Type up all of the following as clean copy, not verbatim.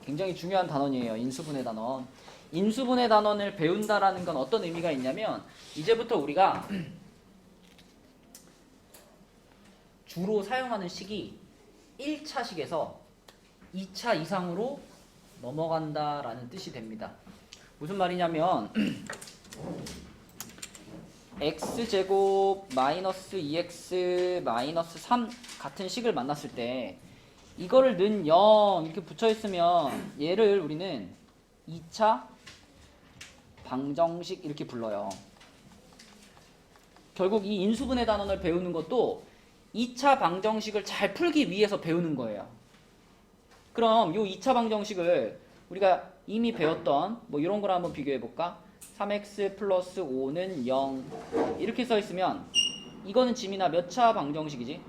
굉장히 중요한 단원이에요. 인수분해 단원. 인수분해 단원을 배운다라는 건 어떤 의미가 있냐면 이제부터 우리가 주로 사용하는 식이 1차식에서 2차 이상으로 넘어간다라는 뜻이 됩니다. 무슨 말이냐면 x제곱 마이너스 2x 마이너스 3 같은 식을 만났을 때 이거를 는 0 이렇게 붙여있으면 얘를 우리는 2차 방정식 이렇게 불러요. 결국 이 인수분해 단원을 배우는 것도 2차 방정식을 잘 풀기 위해서 배우는 거예요. 그럼 이 2차 방정식을 우리가 이미 배웠던 뭐 이런 걸 한번 비교해 볼까? 3x 플러스 5는 0 이렇게 써 있으면 이거는 지민아 몇 차 방정식이지?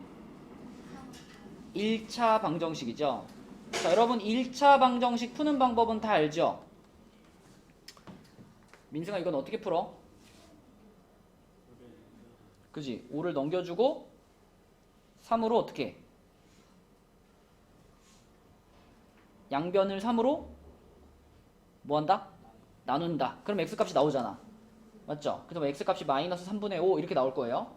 1차 방정식이죠. 자, 여러분 1차 방정식 푸는 방법은 다 알죠? 민승아 이건 어떻게 풀어? 그지? 5를 넘겨주고 3으로 어떻게 해? 양변을 3으로 뭐한다? 나눈다. 그럼 x값이 나오잖아. 맞죠? 그래서 x값이 마이너스 3분의 5 이렇게 나올 거예요.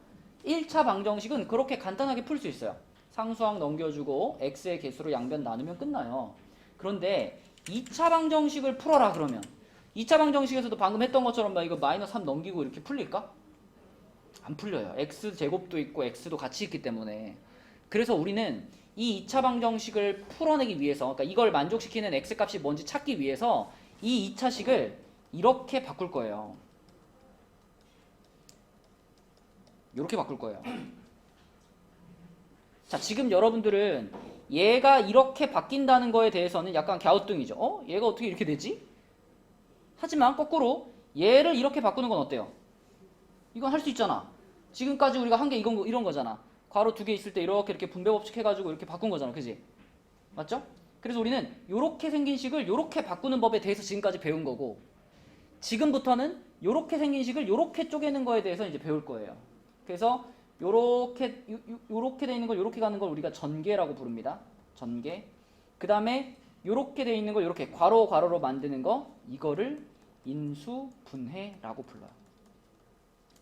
1차 방정식은 그렇게 간단하게 풀 수 있어요. 상수항 넘겨주고 x의 개수로 양변 나누면 끝나요. 그런데 2차 방정식을 풀어라 그러면 2차 방정식에서도 방금 했던 것처럼 막 이거 마이너스 3 넘기고 이렇게 풀릴까? 안 풀려요. x제곱도 있고 x도 같이 있기 때문에. 그래서 우리는 이 2차 방정식을 풀어내기 위해서 그러니까 이걸 만족시키는 x값이 뭔지 찾기 위해서 이 2차식을 이렇게 바꿀 거예요. 이렇게 바꿀 거예요. 자, 지금 여러분들은 얘가 이렇게 바뀐다는 거에 대해서는 약간 갸우뚱이죠. 얘가 어떻게 이렇게 되지? 하지만 거꾸로 얘를 이렇게 바꾸는 건 어때요? 이건 할 수 있잖아. 지금까지 우리가 한 게 이런 거잖아. 괄호 2개 있을 때 이렇게 분배 법칙 해가지고 이렇게 바꾼 거잖아. 그지? 맞죠? 그래서 우리는 이렇게 생긴 식을 이렇게 바꾸는 법에 대해서 지금까지 배운 거고 지금부터는 이렇게 생긴 식을 이렇게 쪼개는 거에 대해서 이제 배울 거예요. 그래서 요렇게 돼 있는 걸 요렇게 가는 걸 우리가 전개라고 부릅니다. 전개. 그 다음에 요렇게 돼 있는 걸 요렇게 괄호로 만드는 거 이거를 인수분해라고 불러요.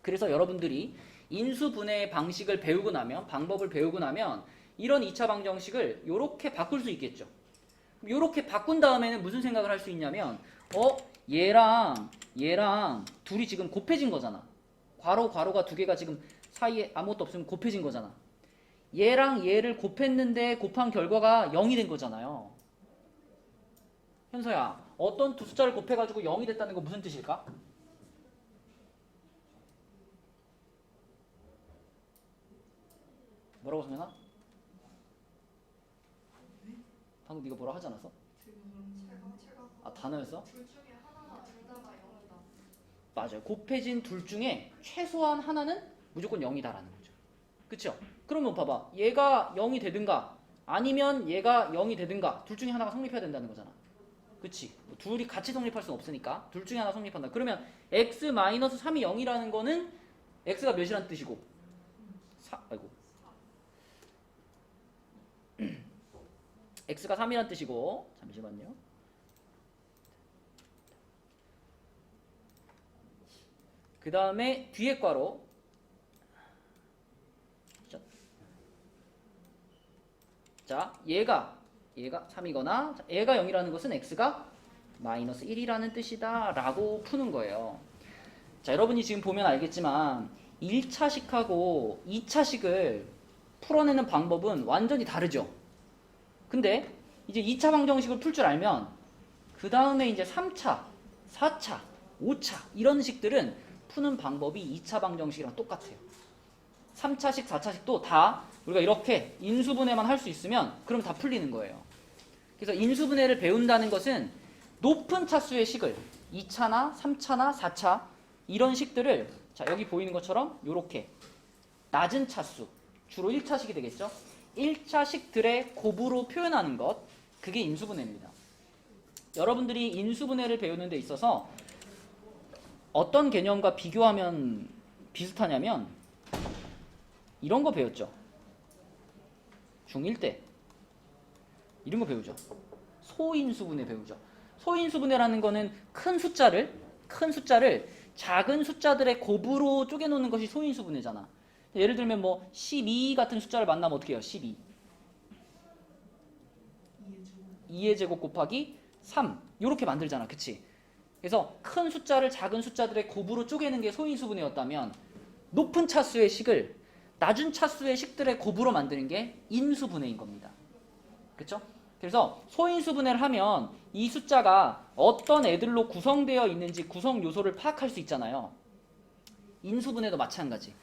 그래서 여러분들이 인수분해 방식을 배우고 나면 방법을 배우고 나면 이런 2차 방정식을 요렇게 바꿀 수 있겠죠. 요렇게 바꾼 다음에는 무슨 생각을 할 수 있냐면 얘랑 둘이 지금 곱해진 거잖아. 괄호가 2개가 지금 사이에 아무것도 없으면 곱해진 거잖아. 얘랑 얘를 곱했는데 곱한 결과가 0이 된 거잖아요. 현서야, 어떤 두 숫자를 곱해가지고 0이 됐다는 거 무슨 뜻일까? 뭐라고 성현아? 방금 네가 뭐라 하지 않았어? 아, 단어였어? 둘 중에 하나나 둘 다가 0이다. 맞아요. 곱해진 둘 중에 최소한 하나는 무조건 0이다라는 거죠. 그쵸? 그러면 봐봐. 얘가 0이 되든가 아니면 얘가 0이 되든가 둘 중에 하나가 성립해야 된다는 거잖아. 그치? 뭐 둘이 같이 성립할 수는 없으니까 둘 중에 하나 성립한다. 그러면 x-3이 0이라는 거는 x가 몇이란 뜻이고 x가 3이란 뜻이고 잠시만요. 그 다음에 뒤에 괄호 자 얘가 3이거나 얘가 0이라는 것은 x가 마이너스 1이라는 뜻이다 라고 푸는 거예요. 자, 여러분이 지금 보면 알겠지만 1차식하고 2차식을 풀어내는 방법은 완전히 다르죠. 근데 이제 2차 방정식을 풀 줄 알면 그 다음에 이제 3차, 4차, 5차 이런 식들은 푸는 방법이 2차 방정식이랑 똑같아요. 3차식, 4차식도 다 우리가 이렇게 인수분해만 할 수 있으면 그럼 다 풀리는 거예요. 그래서 인수분해를 배운다는 것은 높은 차수의 식을 2차나 3차나 4차 이런 식들을 자 여기 보이는 것처럼 이렇게 낮은 차수 주로 1차식이 되겠죠. 1차식들의 곱으로 표현하는 것 그게 인수분해입니다. 여러분들이 인수분해를 배우는 데 있어서 어떤 개념과 비교하면 비슷하냐면 이런 거 배웠죠. 중1 때 이런 거 배우죠. 소인수분해 배우죠. 소인수분해라는 거는 큰 숫자를 작은 숫자들의 곱으로 쪼개놓는 것이 소인수분해잖아. 예를 들면 뭐 12 같은 숫자를 만나면 어떻게 해요? 12 2의 제곱 곱하기 3 이렇게 만들잖아. 그치? 그래서 큰 숫자를 작은 숫자들의 곱으로 쪼개는 게 소인수분해였다면 높은 차수의 식을 낮은 차수의 식들의 곱으로 만드는 게 인수분해인 겁니다. 그쵸? 그래서 소인수분해를 하면 이 숫자가 어떤 애들로 구성되어 있는지 구성 요소를 파악할 수 있잖아요. 인수분해도 마찬가지.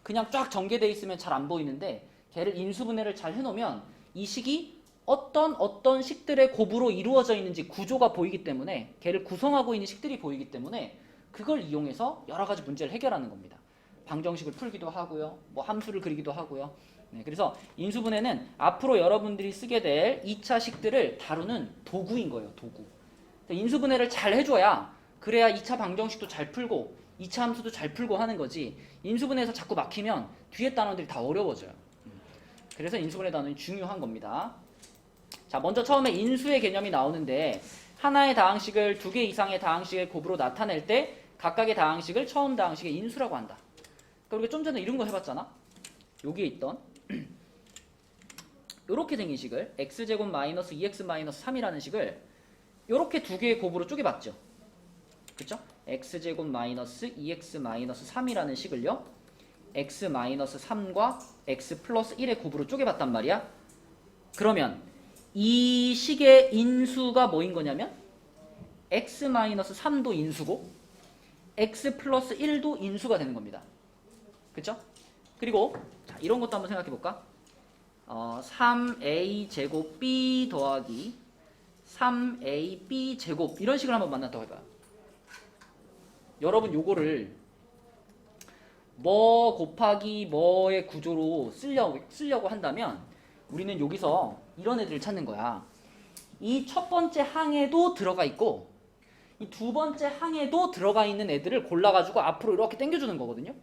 그냥 쫙 전개되어 있으면 잘 안 보이는데 걔를 인수분해를 잘 해놓으면 이 식이 어떤 식들의 곱으로 이루어져 있는지 구조가 보이기 때문에 걔를 구성하고 있는 식들이 보이기 때문에 그걸 이용해서 여러 가지 문제를 해결하는 겁니다. 방정식을 풀기도 하고요. 뭐 함수를 그리기도 하고요. 네, 그래서 인수분해는 앞으로 여러분들이 쓰게 될 2차 식들을 다루는 도구인 거예요. 도구. 인수분해를 잘 해줘야 그래야 2차 방정식도 잘 풀고 2차 함수도 잘 풀고 하는 거지. 인수분해에서 자꾸 막히면 뒤에 단원들이 다 어려워져요. 그래서 인수분해 단원이 중요한 겁니다. 자, 먼저 처음에 인수의 개념이 나오는데 하나의 다항식을 두 개 이상의 다항식의 곱으로 나타낼 때 각각의 다항식을 처음 다항식의 인수라고 한다. 그러니까 우리가 좀 전에 이런 거 해봤잖아. 여기에 있던 이렇게 생긴 식을 x제곱 마이너스 2x 마이너스 3이라는 식을 이렇게 두 개의 곱으로 쪼개봤죠. 그쵸? x제곱 마이너스 2x 마이너스 3이라는 식을요. x 마이너스 3과 x 플러스 1의 곱으로 쪼개봤단 말이야. 그러면 이 식의 인수가 뭐인 거냐면 x 마이너스 3도 인수고 x 플러스 1도 인수가 되는 겁니다. 그쵸? 그리고 자, 이런 것도 한번 생각해 볼까? 3a 제곱 b 더하기 3ab 제곱 이런 식을 한번 만났다고 해봐요. 여러분 요거를 뭐 곱하기 뭐의 구조로 쓰려고 한다면 우리는 여기서 이런 애들을 찾는 거야. 이 첫 번째 항에도 들어가 있고 이 두 번째 항에도 들어가 있는 애들을 골라가지고 앞으로 이렇게 당겨주는 거거든요.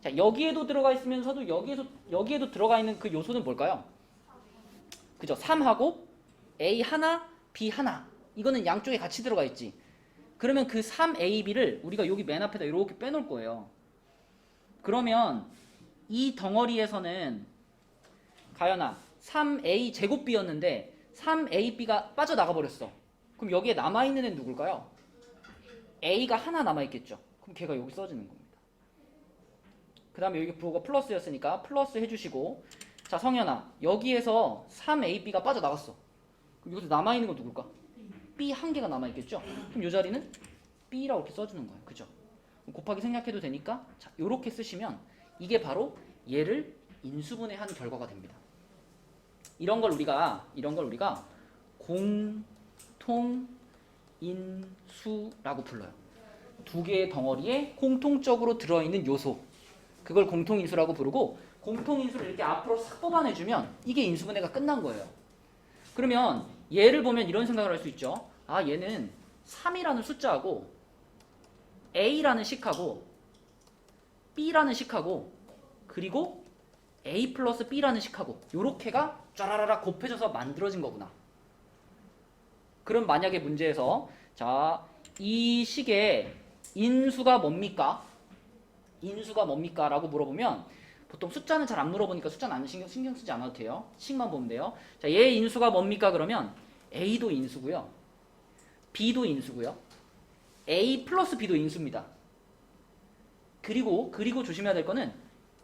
자, 여기에도 들어가 있으면서도 여기에도 들어가 있는 그 요소는 뭘까요? 그죠? 3하고 A 하나, B 하나. 이거는 양쪽에 같이 들어가 있지. 그러면 그 3AB를 우리가 여기 맨 앞에다 이렇게 빼놓을 거예요. 그러면 이 덩어리에서는 가연아 3A 제곱 B였는데 3AB가 빠져나가 버렸어. 그럼 여기에 남아있는 애는 누굴까요? A가 하나 남아있겠죠. 그럼 걔가 여기 써지는 겁니다. 그 다음에 여기 부호가 플러스였으니까 플러스 해주시고, 자 성현아 여기에서 3AB가 빠져나갔어. 그럼 여기서 남아있는 건 누굴까? B 한 개가 남아있겠죠. 그럼 이 자리는 B라고 이렇게 써주는 거예요. 그죠? 곱하기 생략해도 되니까 자 이렇게 쓰시면 이게 바로 얘를 인수분해한 결과가 됩니다. 이런 걸 우리가 공통인수라고 불러요. 두 개의 덩어리에 공통적으로 들어있는 요소, 그걸 공통인수라고 부르고, 공통인수를 이렇게 앞으로 싹 뽑아내주면 이게 인수분해가 끝난 거예요. 그러면 얘를 보면 이런 생각을 할 수 있죠. 아, 얘는 3이라는 숫자하고 A라는 식하고 B라는 식하고 그리고 A 플러스 B라는 식하고 요렇게가 쫘라라라 곱해져서 만들어진 거구나. 그럼 만약에 문제에서 자, 이 식의 인수가 뭡니까? 인수가 뭡니까? 라고 물어보면 보통 숫자는 잘 안 물어보니까 숫자는 안 신경 쓰지 않아도 돼요. 식만 보면 돼요. 자, 얘의 인수가 뭡니까? 그러면 A도 인수고요. B도 인수고요. A 플러스 B도 인수입니다. 그리고 조심해야 될 거는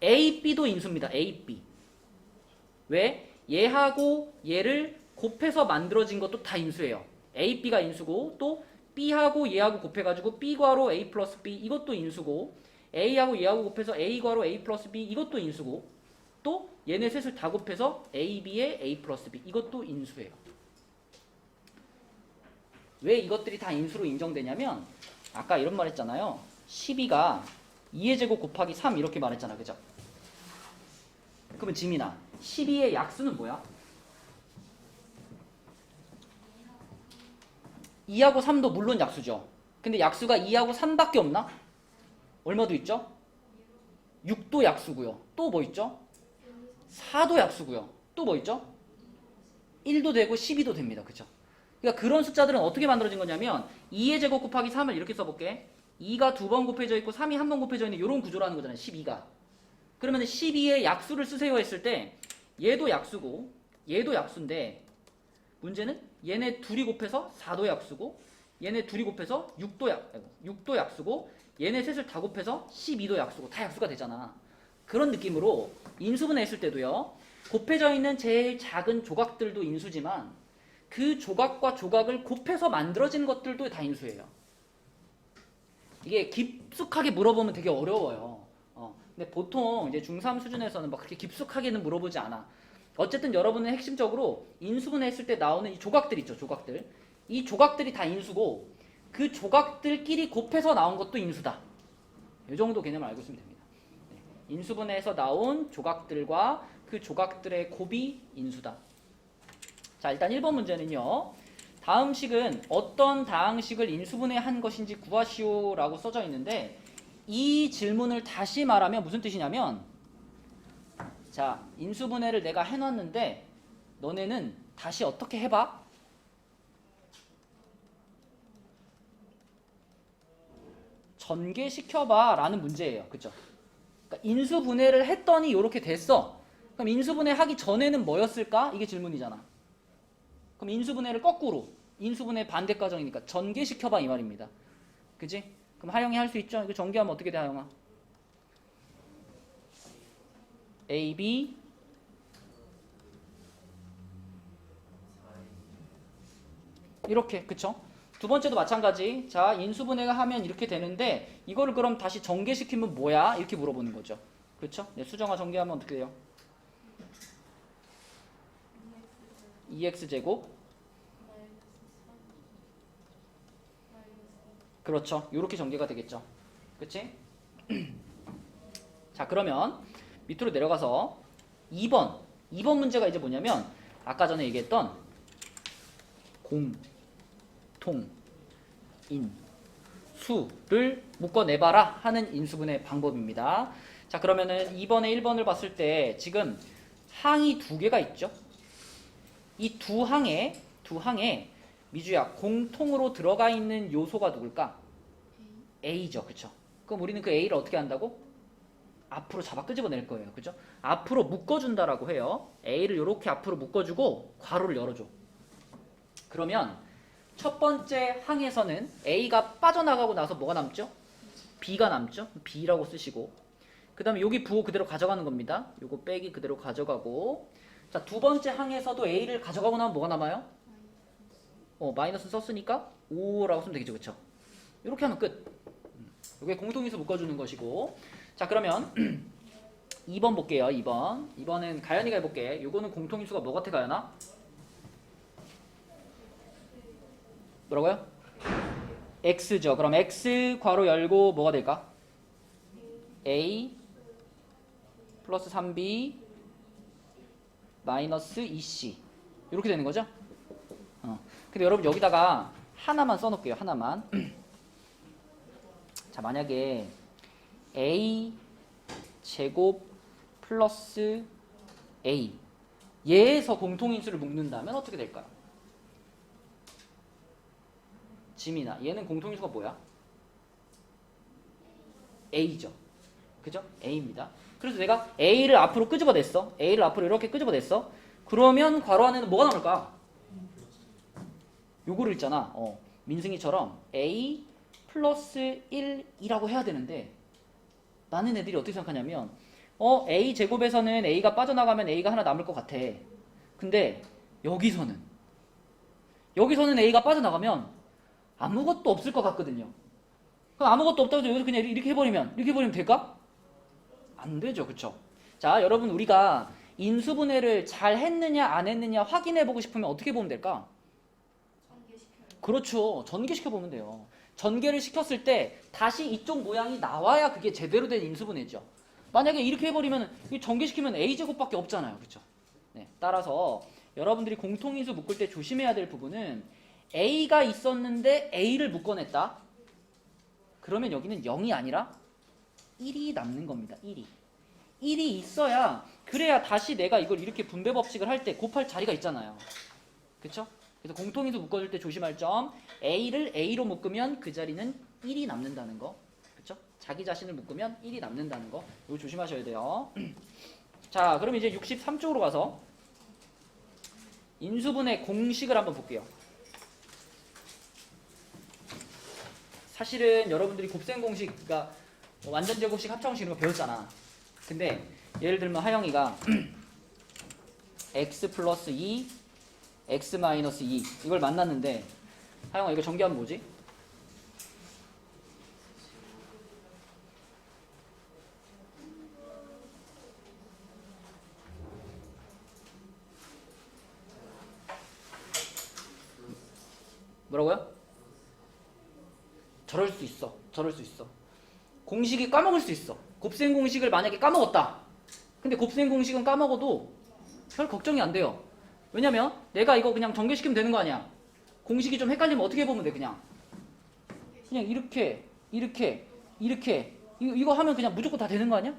A, B도 인수입니다. A, B. 왜? 얘하고 얘를 곱해서 만들어진 것도 다 인수예요. A, B가 인수고 또 B하고 얘하고 곱해가지고 B괄호 A 플러스 B 이것도 인수고 A하고 얘하고 곱해서 A괄호 A 플러스 B 이것도 인수고 또 얘네 셋을 다 곱해서 AB에 A 플러스 B 이것도 인수예요. 왜 이것들이 다 인수로 인정되냐면 아까 이런 말 했잖아요. 12가 2의 제곱 곱하기 3 이렇게 말했잖아. 그죠? 그러면 지민아 12의 약수는 뭐야? 2하고 3도 물론 약수죠. 근데 약수가 2하고 3밖에 없나? 얼마도 있죠? 6도 약수고요. 또 뭐 있죠? 4도 약수고요. 또 뭐 있죠? 1도 되고 12도 됩니다. 그죠? 그러니까 그런 숫자들은 어떻게 만들어진 거냐면 2의 제곱 곱하기 3을 이렇게 써볼게. 2가 두 번 곱해져 있고 3이 한 번 곱해져 있는 이런 구조라는 거잖아요. 12가. 그러면 12의 약수를 쓰세요 했을 때 얘도 약수고 얘도 약수인데 문제는 얘네 둘이 곱해서 4도 약수고 얘네 둘이 곱해서 6도 약수고 얘네 셋을 다 곱해서 12도 약수고 다 약수가 되잖아. 그런 느낌으로 인수분해 했을 때도요. 곱해져 있는 제일 작은 조각들도 인수지만 그 조각과 조각을 곱해서 만들어지는 것들도 다 인수예요. 이게 깊숙하게 물어보면 되게 어려워요. 근데 보통 이제 중3 수준에서는 막 그렇게 깊숙하게는 물어보지 않아. 어쨌든 여러분은 핵심적으로 인수분해 했을 때 나오는 이 조각들 있죠, 조각들. 이 조각들이 다 인수고 그 조각들끼리 곱해서 나온 것도 인수다. 이 정도 개념을 알고 있으면 됩니다. 네. 인수분해에서 나온 조각들과 그 조각들의 곱이 인수다. 자, 일단 1번 문제는요. 다음 식은 어떤 다항식을 인수분해한 것인지 구하시오라고 써져 있는데 이 질문을 다시 말하면 무슨 뜻이냐면 자, 인수분해를 내가 해놨는데 너네는 다시 어떻게 해봐? 전개시켜봐 라는 문제예요. 그쵸? 그러니까 인수분해를 했더니 이렇게 됐어. 그럼 인수분해 하기 전에는 뭐였을까? 이게 질문이잖아. 그럼 인수분해를 거꾸로 인수분해 반대 과정이니까 전개시켜봐 이 말입니다. 그지? 그럼 하영이 할 수 있죠? 이거 전개하면 어떻게 돼 하영아? A, B 이렇게 그쵸? 두 번째도 마찬가지. 자, 인수분해가 하면 이렇게 되는데 이거를 그럼 다시 전개시키면 뭐야? 이렇게 물어보는 거죠. 그렇죠? 네, 수정화 전개하면 어떻게 돼요? 2x제곱 그렇죠. 이렇게 전개가 되겠죠. 그치? 자, 그러면 밑으로 내려가서 2번 문제가 이제 뭐냐면 아까 전에 얘기했던 공, 통, 인, 수를 묶어내봐라 하는 인수분해 방법입니다. 자, 그러면은 2번에 1번을 봤을 때 지금 항이 두 개가 있죠. 이 두 항에 미주야 공통으로 들어가 있는 요소가 누굴까? A죠. 그쵸? 그럼 우리는 그 A를 어떻게 한다고? 앞으로 잡아 끄집어낼 거예요. 그죠? 앞으로 묶어준다라고 해요. A를 이렇게 앞으로 묶어주고 괄호를 열어줘. 그러면 첫 번째 항에서는 A가 빠져나가고 나서 뭐가 남죠? B가 남죠? B라고 쓰시고 그 다음에 여기 부호 그대로 가져가는 겁니다. 요거 빼기 그대로 가져가고 자, 두 번째 항에서도 A를 가져가고 나면 뭐가 남아요? 마이너스 썼으니까 5라고 쓰면 되겠죠. 그쵸? 이렇게 하면 끝. 이게 공통인수 묶어주는 것이고 자, 그러면 2번 볼게요. 2번은 가연이가 해볼게. 요거는 공통인수가 뭐 같아 가연아? 뭐라고요? x죠. 그럼 x 괄호 열고 뭐가 될까? a 플러스 3b 마이너스 2c 이렇게 되는 거죠? 근데 여러분 여기다가 하나만 써놓을게요. 하나만. 자, 만약에 a 제곱 플러스 a 얘에서 공통인수를 묶는다면 어떻게 될까요? 지민아, 얘는 공통인수가 뭐야? a죠. 그죠? a입니다. 그래서 내가 a를 앞으로 끄집어냈어. a를 앞으로 이렇게 끄집어냈어. 그러면 괄호 안에는 뭐가 남을까? 요거를 있잖아. 민승이처럼 a 플러스 1이라고 해야 되는데 많은 애들이 어떻게 생각하냐면 a 제곱에서는 a가 빠져나가면 a가 하나 남을 것 같아. 근데 여기서는 a가 빠져나가면 아무것도 없을 것 같거든요. 그럼 아무것도 없다고 해서 여기서 그냥 이렇게 해버리면 될까? 안 되죠. 그쵸? 자, 여러분 우리가 인수분해를 잘 했느냐 안 했느냐 확인해보고 싶으면 어떻게 보면 될까? 전개시켜요. 그렇죠. 전개시켜보면 돼요. 전개를 시켰을 때 다시 이쪽 모양이 나와야 그게 제대로 된 인수분해죠. 만약에 이렇게 해버리면 전개시키면 a제곱밖에 없잖아요. 그렇죠? 네, 따라서 여러분들이 공통인수 묶을 때 조심해야 될 부분은 a가 있었는데 a를 묶어냈다. 그러면 여기는 0이 아니라 1이 남는 겁니다. 1이 있어야 그래야 다시 내가 이걸 이렇게 분배 법칙을 할 때 곱할 자리가 있잖아요. 그렇죠? 그래서 공통인수 묶어줄 때 조심할 점, A를 A로 묶으면 그 자리는 1이 남는다는 거. 그렇죠? 자기 자신을 묶으면 1이 남는다는 거. 이거 조심하셔야 돼요. 자, 그럼 이제 63쪽으로 가서 인수분해 공식을 한번 볼게요. 사실은 여러분들이 곱셈 공식, 그러니까 완전 제곱식, 합차공식 이런 거 배웠잖아. 근데 예를 들면 하영이가 x 플러스 2, x 마이너스 2 이걸 만났는데, 하영아 이거 전개하면 뭐지? 뭐라고요? 저럴 수 있어. 저럴 수 있어. 공식이 까먹을 수 있어. 곱셈 공식을 만약에 까먹었다. 근데 곱셈 공식은 까먹어도 별 걱정이 안 돼요. 왜냐면 내가 이거 그냥 전개시키면 되는 거 아니야. 공식이 좀 헷갈리면 어떻게 보면 돼? 그냥 이렇게 이거 하면 그냥 무조건 다 되는 거 아니야?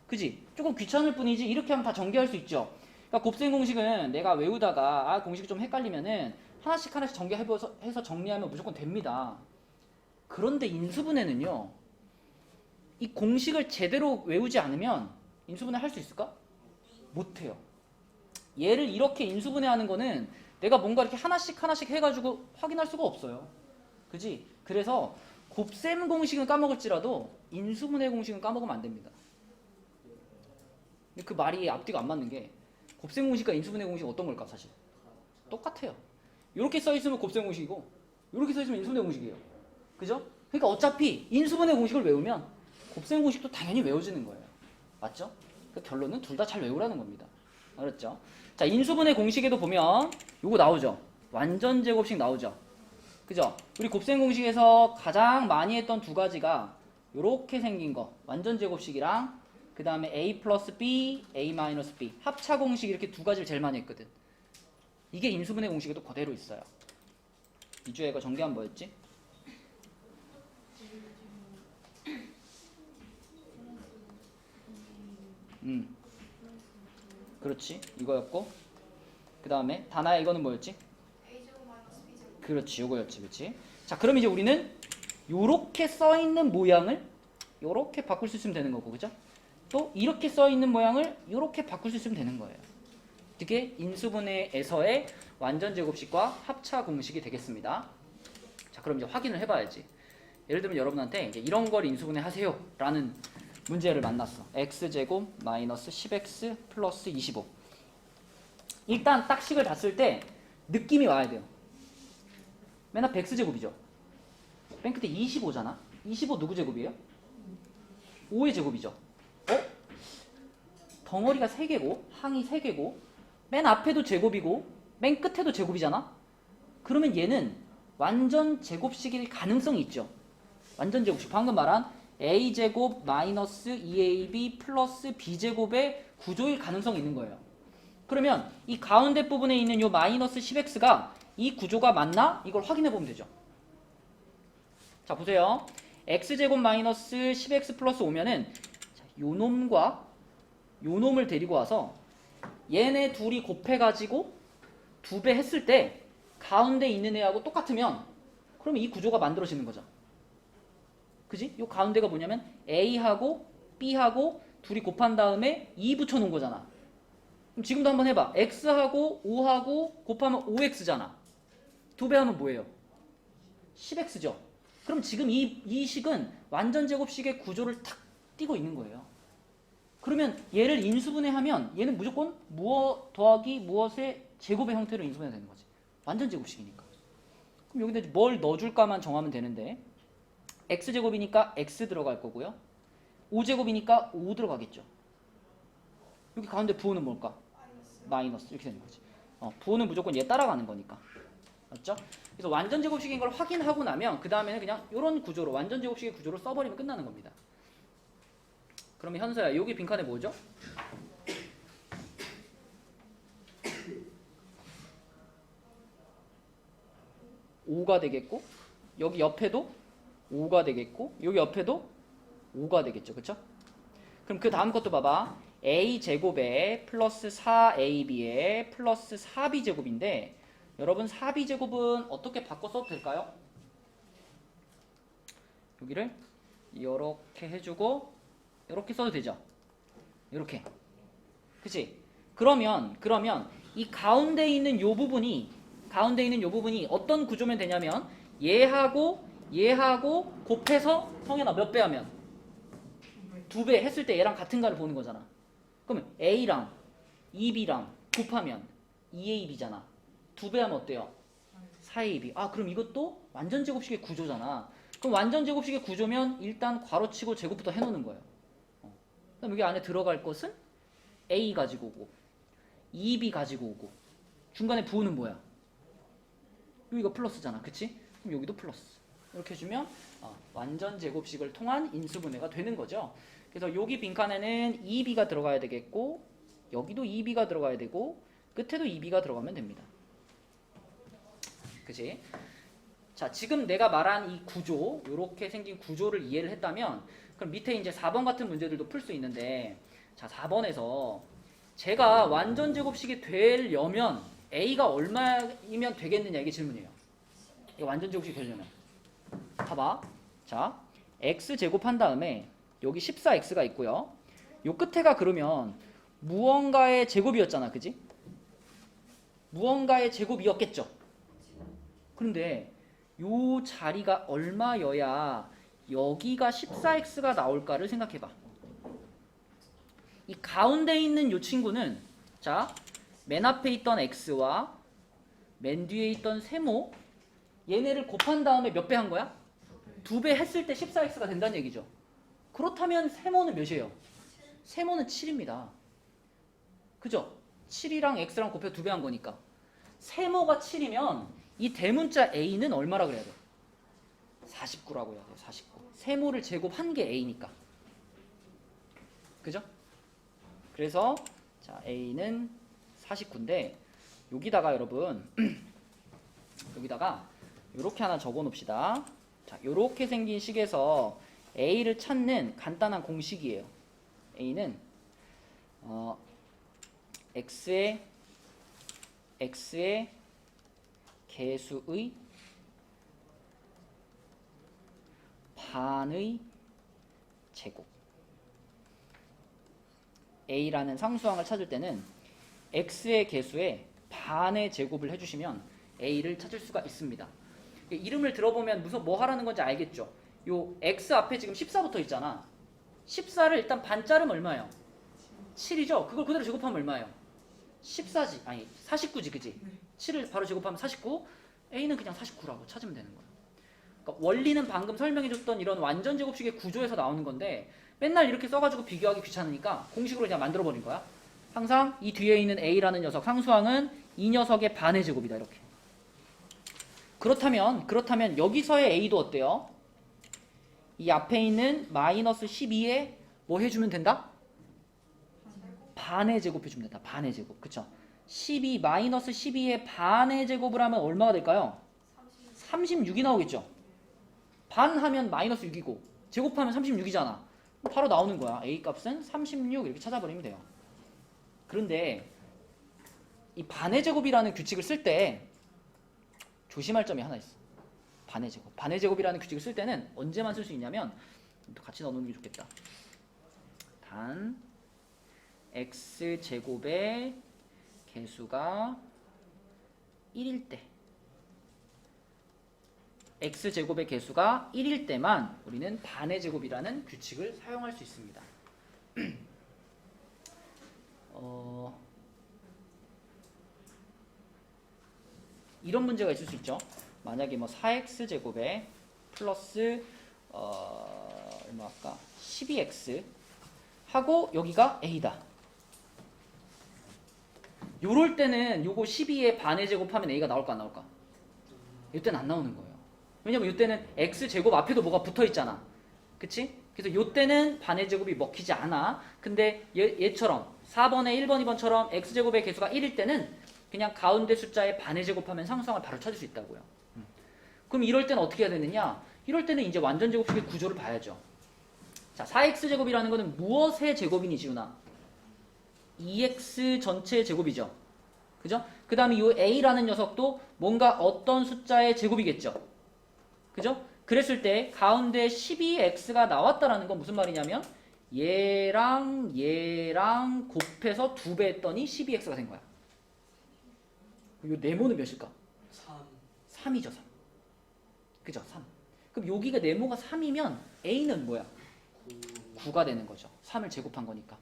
그지? 조금 귀찮을 뿐이지 이렇게 하면 다 전개할 수 있죠. 그러니까 곱셈 공식은 내가 외우다가 공식이 좀 헷갈리면은 하나씩 해서 정리하면 무조건 됩니다. 그런데 인수분해는요, 이 공식을 제대로 외우지 않으면 인수분해 할 수 있을까? 못해요. 얘를 이렇게 인수분해하는 거는 내가 뭔가 이렇게 하나씩 해가지고 확인할 수가 없어요. 그지? 그래서 곱셈 공식은 까먹을지라도 인수분해 공식은 까먹으면 안 됩니다. 근데 그 말이 앞뒤가 안 맞는 게, 곱셈 공식과 인수분해 공식 어떤 걸까 사실? 똑같아요. 이렇게 써있으면 곱셈 공식이고 이렇게 써있으면 인수분해 공식이에요. 그죠? 그러니까 어차피 인수분해 공식을 외우면 곱셈 공식도 당연히 외워지는 거예요. 맞죠? 그 결론은 둘 다 잘 외우라는 겁니다. 알았죠? 자, 인수분해 공식에도 보면 요거 나오죠? 완전 제곱식 나오죠? 그죠? 우리 곱셈 공식에서 가장 많이 했던 두 가지가 요렇게 생긴 거, 완전 제곱식이랑 그 다음에 a 플러스 b, a 마이너스 b, 합차 공식, 이렇게 두 가지를 제일 많이 했거든. 이게 인수분해 공식에도 그대로 있어요. 이주에 이거 전개한 뭐였지? 그렇지, 이거였고, 그 다음에 다나야 이거는 뭐였지? A제곱 마이너스 B제곱. 그렇지, 요거였지. 그렇지. 자, 그럼 이제 우리는 요렇게 써있는 모양을 요렇게 바꿀 수 있으면 되는 거고, 그죠? 또 이렇게 써있는 모양을 요렇게 바꿀 수 있으면 되는 거예요. 이게 인수분해에서의 완전 제곱식과 합차 공식이 되겠습니다. 자, 그럼 이제 확인을 해봐야지. 예를 들면 여러분한테 이제 이런 걸 인수분해 하세요 라는 문제를 만났어. x제곱 마이너스 10x 플러스 25. 일단 딱 식을 봤을 때 느낌이 와야 돼요. 맨 앞에 x제곱이죠. 맨 끝에 25잖아. 25 누구 제곱이에요? 5의 제곱이죠. 덩어리가 3개고 항이 3개고 맨 앞에도 제곱이고 맨 끝에도 제곱이잖아. 그러면 얘는 완전 제곱식일 가능성이 있죠. 완전 제곱식, 방금 말한 a제곱 마이너스 2ab 플러스 b제곱의 구조일 가능성이 있는 거예요. 그러면 이 가운데 부분에 있는 요 마이너스 10x가 이 구조가 맞나? 이걸 확인해 보면 되죠. 자, 보세요. x제곱 마이너스 10x 플러스 5면은 요 놈과 요 놈을 데리고 와서 얘네 둘이 곱해가지고 2배 했을 때 가운데 있는 애하고 똑같으면 그러면 이 구조가 만들어지는 거죠. 그지? 요 가운데가 뭐냐면 A하고 B하고 둘이 곱한 다음에 2 붙여놓은 거잖아. 그럼 지금도 한번 해봐. X하고 5하고 곱하면 5X잖아. 2배 하면 뭐예요? 10X죠. 그럼 지금 이 식은 완전 제곱식의 구조를 탁 띄고 있는 거예요. 그러면 얘를 인수분해하면 얘는 무조건 무엇 더하기 무엇의 제곱의 형태로 인수분해 되는 거지. 완전 제곱식이니까. 그럼 여기다 뭘 넣어줄까만 정하면 되는데, x제곱이니까 x 들어갈 거고요. 5제곱이니까 5 들어가겠죠. 여기 가운데 부호는 뭘까? 마이너스. 이렇게 되는 거지. 부호는 무조건 얘 따라가는 거니까. 맞죠? 그래서 완전 제곱식인 걸 확인하고 나면 그 다음에는 그냥 이런 구조로, 완전 제곱식의 구조로 써버리면 끝나는 겁니다. 그러면 현서야, 여기 빈칸에 뭐죠? 5가 되겠고, 여기 옆에도 5가 되겠고, 여기 옆에도 5가 되겠죠. 그쵸? 그럼 그 다음 것도 봐봐. a제곱에 플러스 4ab에 플러스 4b제곱인데 여러분 4b제곱은 어떻게 바꿔 써도 될까요? 여기를 이렇게 해주고 이렇게 써도 되죠? 이렇게. 그치? 그러면 이 가운데 있는 요 부분이 어떤 구조면 되냐면 얘하고 곱해서 성현아 몇 배 하면? 2배 했을 때 얘랑 같은가를 보는 거잖아. 그러면 A랑 2B랑 곱하면 2AB잖아. 2배 하면 어때요? 4AB. 아, 그럼 이것도 완전 제곱식의 구조잖아. 그럼 완전 제곱식의 구조면 일단 괄호치고 제곱부터 해놓는 거예요. 그럼 여기 안에 들어갈 것은 A 가지고 오고 2B 가지고 오고 중간에 부호는 뭐야? 여기가 플러스잖아. 그치? 그럼 여기도 플러스. 이렇게 해주면 완전 제곱식을 통한 인수분해가 되는 거죠. 그래서 여기 빈칸에는 2B가 들어가야 되겠고 여기도 2B가 들어가야 되고 끝에도 2B가 들어가면 됩니다. 그치? 자, 지금 내가 말한 이 구조, 이렇게 생긴 구조를 이해를 했다면 그럼 밑에 이제 4번 같은 문제들도 풀 수 있는데 자, 4번에서 제가 완전 제곱식이 되려면 A가 얼마이면 되겠느냐 이게 질문이에요. 이게 완전 제곱식이 되려면 봐봐. 자, X제곱 한 다음에 여기 14X가 있고요. 요 끝에가 그러면 무언가의 제곱이었잖아. 그지? 무언가의 제곱이었겠죠. 그런데 요 자리가 얼마여야 여기가 14X가 나올까를 생각해봐. 이 가운데 있는 요 친구는 자, 맨 앞에 있던 X와 맨 뒤에 있던 세모 얘네를 곱한 다음에 몇 배 한 거야? 2배 했을 때 14X가 된다는 얘기죠. 그렇다면 세모는 몇이에요? 세모는 7입니다. 그죠? 7이랑 X랑 곱해 2배 한 거니까. 세모가 7이면 이 대문자 A는 얼마라 그래야 돼? 49라고 해야 돼요. 49. 세모를 제곱한 게 A니까. 그죠? 그래서 자, A는 49인데 여기다가 여러분 여기다가 이렇게 하나 적어 놓읍시다. 자, 이렇게 생긴 식에서 A를 찾는 간단한 공식이에요. A는 X의 개수의 반의 제곱. A라는 상수항을 찾을 때는 X의 개수의 반의 제곱을 해주시면 A를 찾을 수가 있습니다. 이름을 들어보면 뭐 하라는 건지 알겠죠? 요 X 앞에 지금 14 붙어 있잖아. 14를 일단 반 자르면 얼마예요? 7이죠? 그걸 그대로 제곱하면 얼마예요? 14지. 아니 49지. 그지? 7을 바로 제곱하면 49. A는 그냥 49라고 찾으면 되는 거예요. 그러니까 원리는 방금 설명해줬던 이런 완전 제곱식의 구조에서 나오는 건데 맨날 이렇게 써가지고 비교하기 귀찮으니까 공식으로 그냥 만들어버린 거야. 항상 이 뒤에 있는 A라는 녀석 상수항은 이 녀석의 반의 제곱이다. 이렇게. 그렇다면 여기서의 A도 어때요? 이 앞에 있는 마이너스 12에 뭐 해주면 된다? 반의 제곱 해주면 된다. 반의 제곱. 그쵸? 12 마이너스 12의 반의 제곱을 하면 얼마가 될까요? 36이 나오겠죠? 반 하면 마이너스 6이고 제곱하면 36이잖아. 바로 나오는 거야. A 값은 36 이렇게 찾아버리면 돼요. 그런데 이 반의 제곱이라는 규칙을 쓸 때 조심할 점이 하나 있어. 반의 제곱. 반의 제곱이라는 규칙을 쓸 때는 언제만 쓸 수 있냐면 또 같이 넣어놓는 게 좋겠다. 단 x제곱의 개수가 1일 때 x제곱의 개수가 1일 때만 우리는 반의 제곱이라는 규칙을 사용할 수 있습니다. 이런 문제가 있을 수 있죠. 만약에 뭐 4x제곱에 플러스 얼마 아까 12x 하고 여기가 a다. 요럴 때는 요거 12의 반의 제곱하면 a가 나올까 안 나올까? 이때는 안 나오는 거예요. 왜냐면 이때는 x제곱 앞에도 뭐가 붙어있잖아. 그치? 그래서 요때는 반의 제곱이 먹히지 않아. 근데 얘처럼 4번에 1번, 2번처럼 x제곱의 개수가 1일 때는 그냥 가운데 숫자의 반의 제곱하면 상수항을 바로 찾을 수 있다고요. 그럼 이럴 때는 어떻게 해야 되느냐? 이럴 때는 이제 완전 제곱식의 구조를 봐야죠. 자, 4x제곱이라는 거는 무엇의 제곱이니 지훈아? 2x 전체의 제곱이죠. 그죠? 그 다음에 이 a라는 녀석도 뭔가 어떤 숫자의 제곱이겠죠. 그죠? 그랬을 때 가운데 12x가 나왔다라는 건 무슨 말이냐면 얘랑 곱해서 2배 했더니 12x가 된 거야. 이 네모는 몇일까? 3이죠, 3. 그죠? 3. 그럼 여기가 네모가 3이면 a는 뭐야? 9가 되는 거죠. 3을 제곱한 거니까.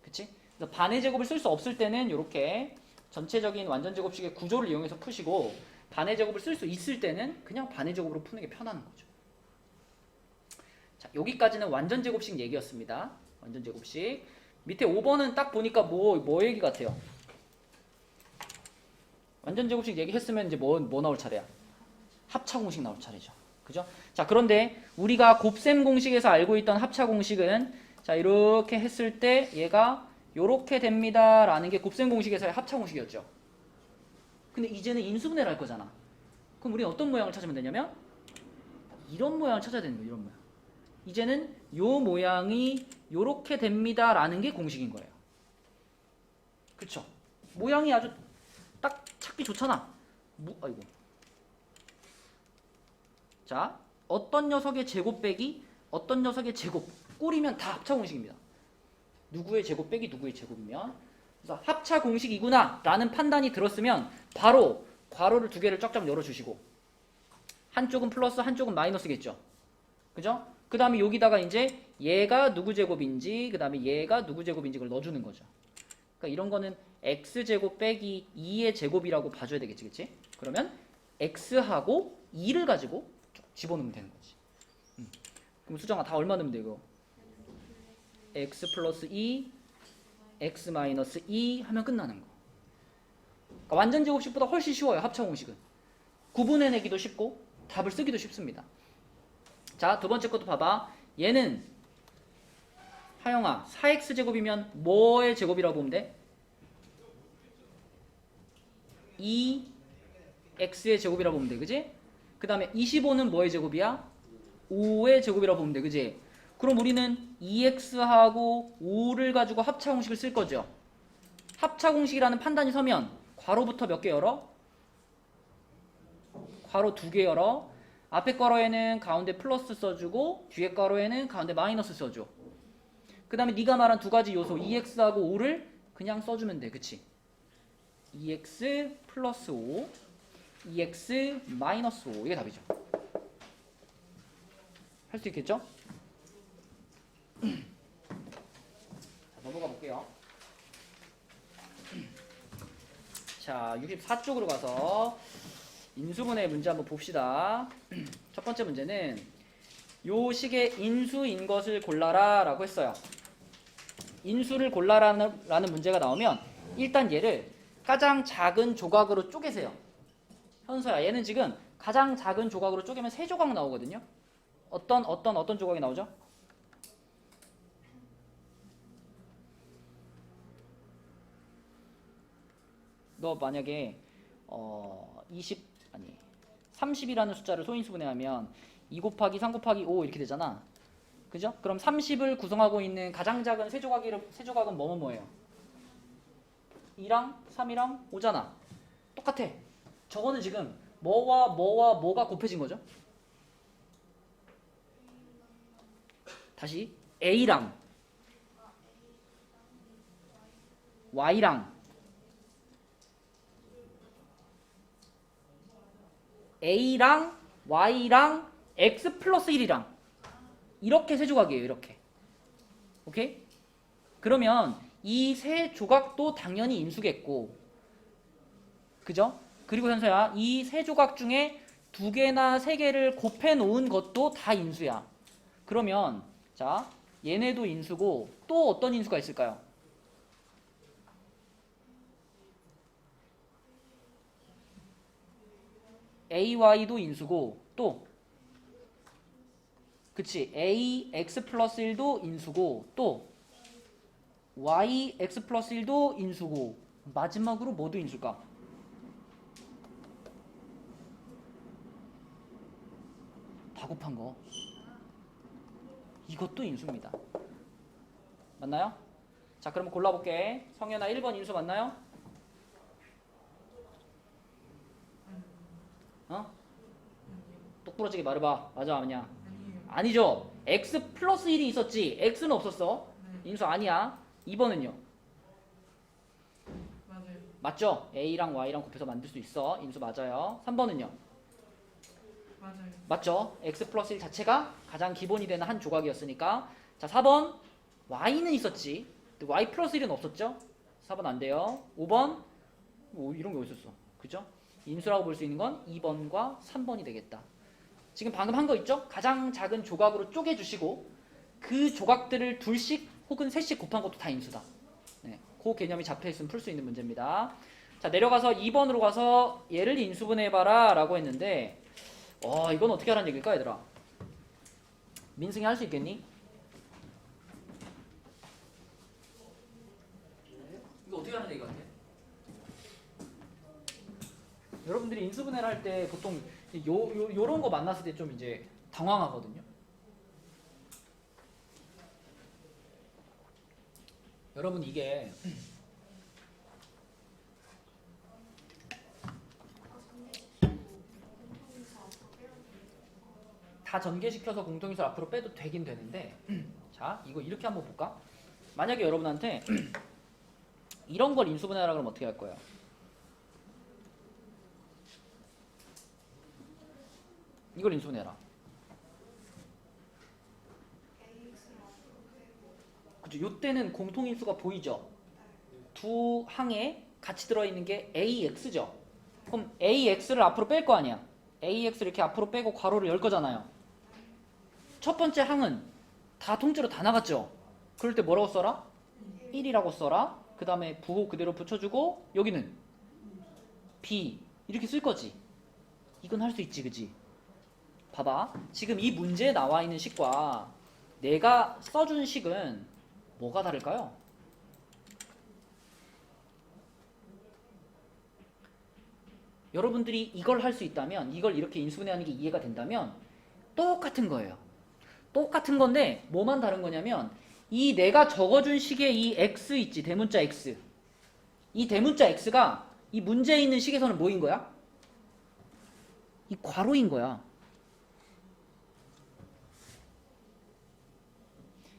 그치? 그래서 반의 제곱을 쓸 수 없을 때는 이렇게 전체적인 완전 제곱식의 구조를 이용해서 푸시고 반의 제곱을 쓸 수 있을 때는 그냥 반의 제곱으로 푸는 게 편한 거죠. 자, 여기까지는 완전 제곱식 얘기였습니다. 완전 제곱식. 밑에 5번은 딱 보니까 뭐 얘기 같아요? 완전 제곱식 얘기했으면 이제 뭐 나올 차례야? 합차 공식 나올 차례죠. 그죠? 자, 그런데 우리가 곱셈 공식에서 알고 있던 합차 공식은 자, 이렇게 했을 때 얘가 요렇게 됩니다. 라는 게 곱셈 공식에서의 합차 공식이었죠. 근데 이제는 인수분해를 할 거잖아. 그럼 우리는 어떤 모양을 찾으면 되냐면 이런 모양을 찾아야 되는 거예요. 이런 모양. 이제는 요 모양이 요렇게 됩니다. 라는 게 공식인 거예요. 그쵸? 모양이 아주 딱 찾기 좋잖아. 아이고. 자, 어떤 녀석의 제곱 빼기 어떤 녀석의 제곱 꼴이면 다 합차 공식입니다. 누구의 제곱 빼기 누구의 제곱이면 그래서 합차 공식이구나 라는 판단이 들었으면 바로 괄호를 2개를 쫙쫙 열어주시고 한쪽은 플러스 한쪽은 마이너스겠죠. 그죠? 그 다음에 여기다가 이제 얘가 누구 제곱인지 그 다음에 얘가 누구 제곱인지 그걸 넣어주는 거죠. 그러니까 이런 거는 x제곱 빼기 2의 제곱이라고 봐줘야 되겠지. 그치? 그러면 x하고 2를 가지고 쭉 집어넣으면 되는 거지. 그럼 수정아 다 얼마 넣으면 돼 이거? x 플러스 2 x 마이너스 2 하면 끝나는 거. 그러니까 완전 제곱식보다 훨씬 쉬워요. 합차 공식은. 구분해내기도 쉽고 답을 쓰기도 쉽습니다. 자, 두 번째 것도 봐봐. 얘는 하영아 4x제곱이면 뭐의 제곱이라고 보면 돼? 2x의 제곱이라고 보면 돼. 그지? 그 다음에 25는 뭐의 제곱이야? 5의 제곱이라고 보면 돼. 그지? 그럼 우리는 2x하고 5를 가지고 합차 공식을 쓸 거죠. 합차 공식이라는 판단이 서면 괄호부터 몇 개 열어? 괄호 2개 열어. 앞에 괄호에는 가운데 플러스 써주고 뒤에 괄호에는 가운데 마이너스 써줘. 그 다음에 네가 말한 두 가지 요소 2x하고 5를 그냥 써주면 돼. 그치? 2x 플러스 5 2x 마이너스 5 이게 답이죠. 할 수 있겠죠? 자, 넘어가 볼게요. 자, 64쪽으로 가서 인수분해 문제 한번 봅시다. 첫 번째 문제는 요 식의 인수인 것을 골라라 라고 했어요. 인수를 골라라는 문제가 나오면 일단 얘를 가장 작은 조각으로 쪼개세요. 현서야, 얘는 지금 가장 작은 조각으로 쪼개면 3조각 나오거든요. 어떤 조각이 나오죠? 너 만약에 30이라는 숫자를 소인수분해하면 2 곱하기 3 곱하기 5 이렇게 되잖아. 그죠? 그럼 30을 구성하고 있는 가장 작은 세 조각은 뭐예요? 2랑 3이랑 5잖아. 똑같아. 저거는 지금 뭐가 곱해진 거죠? 다시 A랑 Y랑 A랑 Y랑 X 플러스 1이랑 이렇게 세 조각이에요. 이렇게. 오케이? 그러면 이 세 조각도 당연히 인수겠고, 그죠? 그리고 현서야, 이 세 조각 중에 2개나 3개를 곱해 놓은 것도 다 인수야. 그러면 자, 얘네도 인수고 또 어떤 인수가 있을까요? AY도 인수고 또 그치, AX 플러스 1도 인수고 또 YX 플러스 1도 인수고 마지막으로 뭐도 인수일까? 다 곱한 거. 이것도 인수입니다. 맞나요? 자, 그럼 골라볼게. 성현아 1번 인수 맞나요? 부러지게 말해봐. 맞아 아니야? 아니에요. 아니죠. x 플러스 1이 있었지. x는 없었어. 네. 인수 아니야. 2번은요? 맞아요. 맞죠? a랑 y랑 곱해서 만들 수 있어. 인수 맞아요. 3번은요? 맞아요. 맞죠? x 플러스 1 자체가 가장 기본이 되는 한 조각이었으니까. 자 4번 y는 있었지. 근데 y 플러스 1은 없었죠? 4번 안 돼요. 5번 뭐 이런 게 어디 있었어. 그죠? 인수라고 볼 수 있는 건 2번과 3번이 되겠다. 지금 방금 한 거 있죠? 가장 작은 조각으로 쪼개주시고 그 조각들을 둘씩 혹은 셋씩 곱한 것도 다 인수다. 네, 그 개념이 잡혀있으면 풀 수 있는 문제입니다. 자 내려가서 2번으로 가서 얘를 인수분해해봐라 라고 했는데 이건 어떻게 하라는 얘기일까 얘들아? 민승이 할 수 있겠니? 이거 어떻게 하는 얘기 같아? 여러분들이 인수분해를 할 때 보통 요런 거 만났을 때 좀 이제 당황하거든요. 여러분 이게 다 전개시켜서 공통인수 앞으로 빼도 되긴 되는데 자 이거 이렇게 한번 볼까? 만약에 여러분한테 이런 걸 인수분해하라 그러면 어떻게 할 거예요? 이걸 인수분해해라. 그죠? 요때는 공통인수가 보이죠? 두 항에 같이 들어있는 게 AX죠? 그럼 AX를 앞으로 뺄 거 아니야? AX를 이렇게 앞으로 빼고 괄호를 열 거잖아요. 첫 번째 항은 다 통째로 다 나갔죠? 그럴 때 뭐라고 써라? 1이라고 써라. 그 다음에 부호 그대로 붙여주고 여기는 B 이렇게 쓸 거지. 이건 할 수 있지 그지? 봐봐. 지금 이 문제에 나와 있는 식과 내가 써준 식은 뭐가 다를까요? 여러분들이 이걸 할 수 있다면 이걸 이렇게 인수분해하는 게 이해가 된다면 똑같은 거예요. 똑같은 건데 뭐만 다른 거냐면 이 내가 적어준 식의 이 x 있지 대문자 x 이 대문자 x가 이 문제에 있는 식에서는 뭐인 거야? 이 괄호인 거야.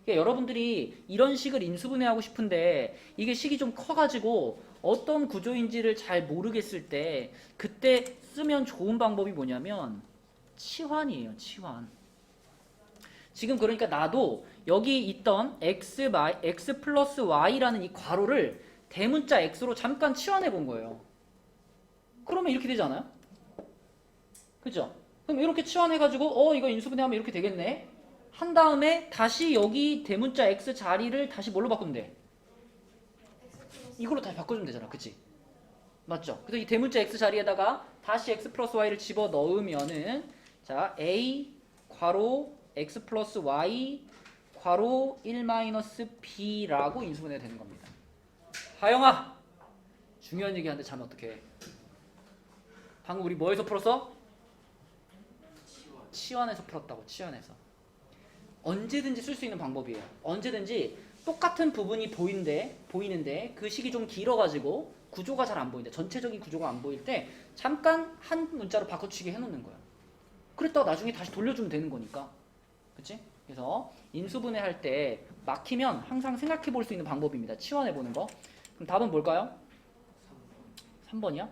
그러니까 여러분들이 이런 식을 인수분해하고 싶은데 이게 식이 좀 커가지고 어떤 구조인지를 잘 모르겠을 때 그때 쓰면 좋은 방법이 뭐냐면 치환이에요. 치환. 지금 그러니까 나도 여기 있던 x 플러스 y라는 이 괄호를 대문자 x로 잠깐 치환해 본 거예요. 그러면 이렇게 되지 않아요? 그죠? 그럼 이렇게 치환해가지고 이거 인수분해하면 이렇게 되겠네. 한 다음에 다시 여기 대문자 x 자리를 다시 뭘로 바꾸면 돼? 이걸로 다시 바꿔주면 되잖아. 그치? 맞죠? 그래서 이 대문자 x 자리에다가 다시 x 플러스 y를 집어 넣으면은 자 a 괄호 x 플러스 y 괄호 1 마이너스 b라고 인수분해가 되는 겁니다. 하영아! 중요한 얘기 하는데 자면 어떡해. 방금 우리 뭐에서 풀었어? 치환해서 풀었다고. 치환해서. 언제든지 쓸 수 있는 방법이에요. 언제든지 똑같은 부분이 보이는데 그 식이 좀 길어가지고 구조가 잘 안 보인다. 전체적인 구조가 안 보일 때 잠깐 한 문자로 바꿔치기 해놓는 거야. 그랬다가 나중에 다시 돌려주면 되는 거니까. 그치? 그래서 인수분해 할 때 막히면 항상 생각해 볼 수 있는 방법입니다. 치환해 보는 거. 그럼 답은 뭘까요? 3번이야?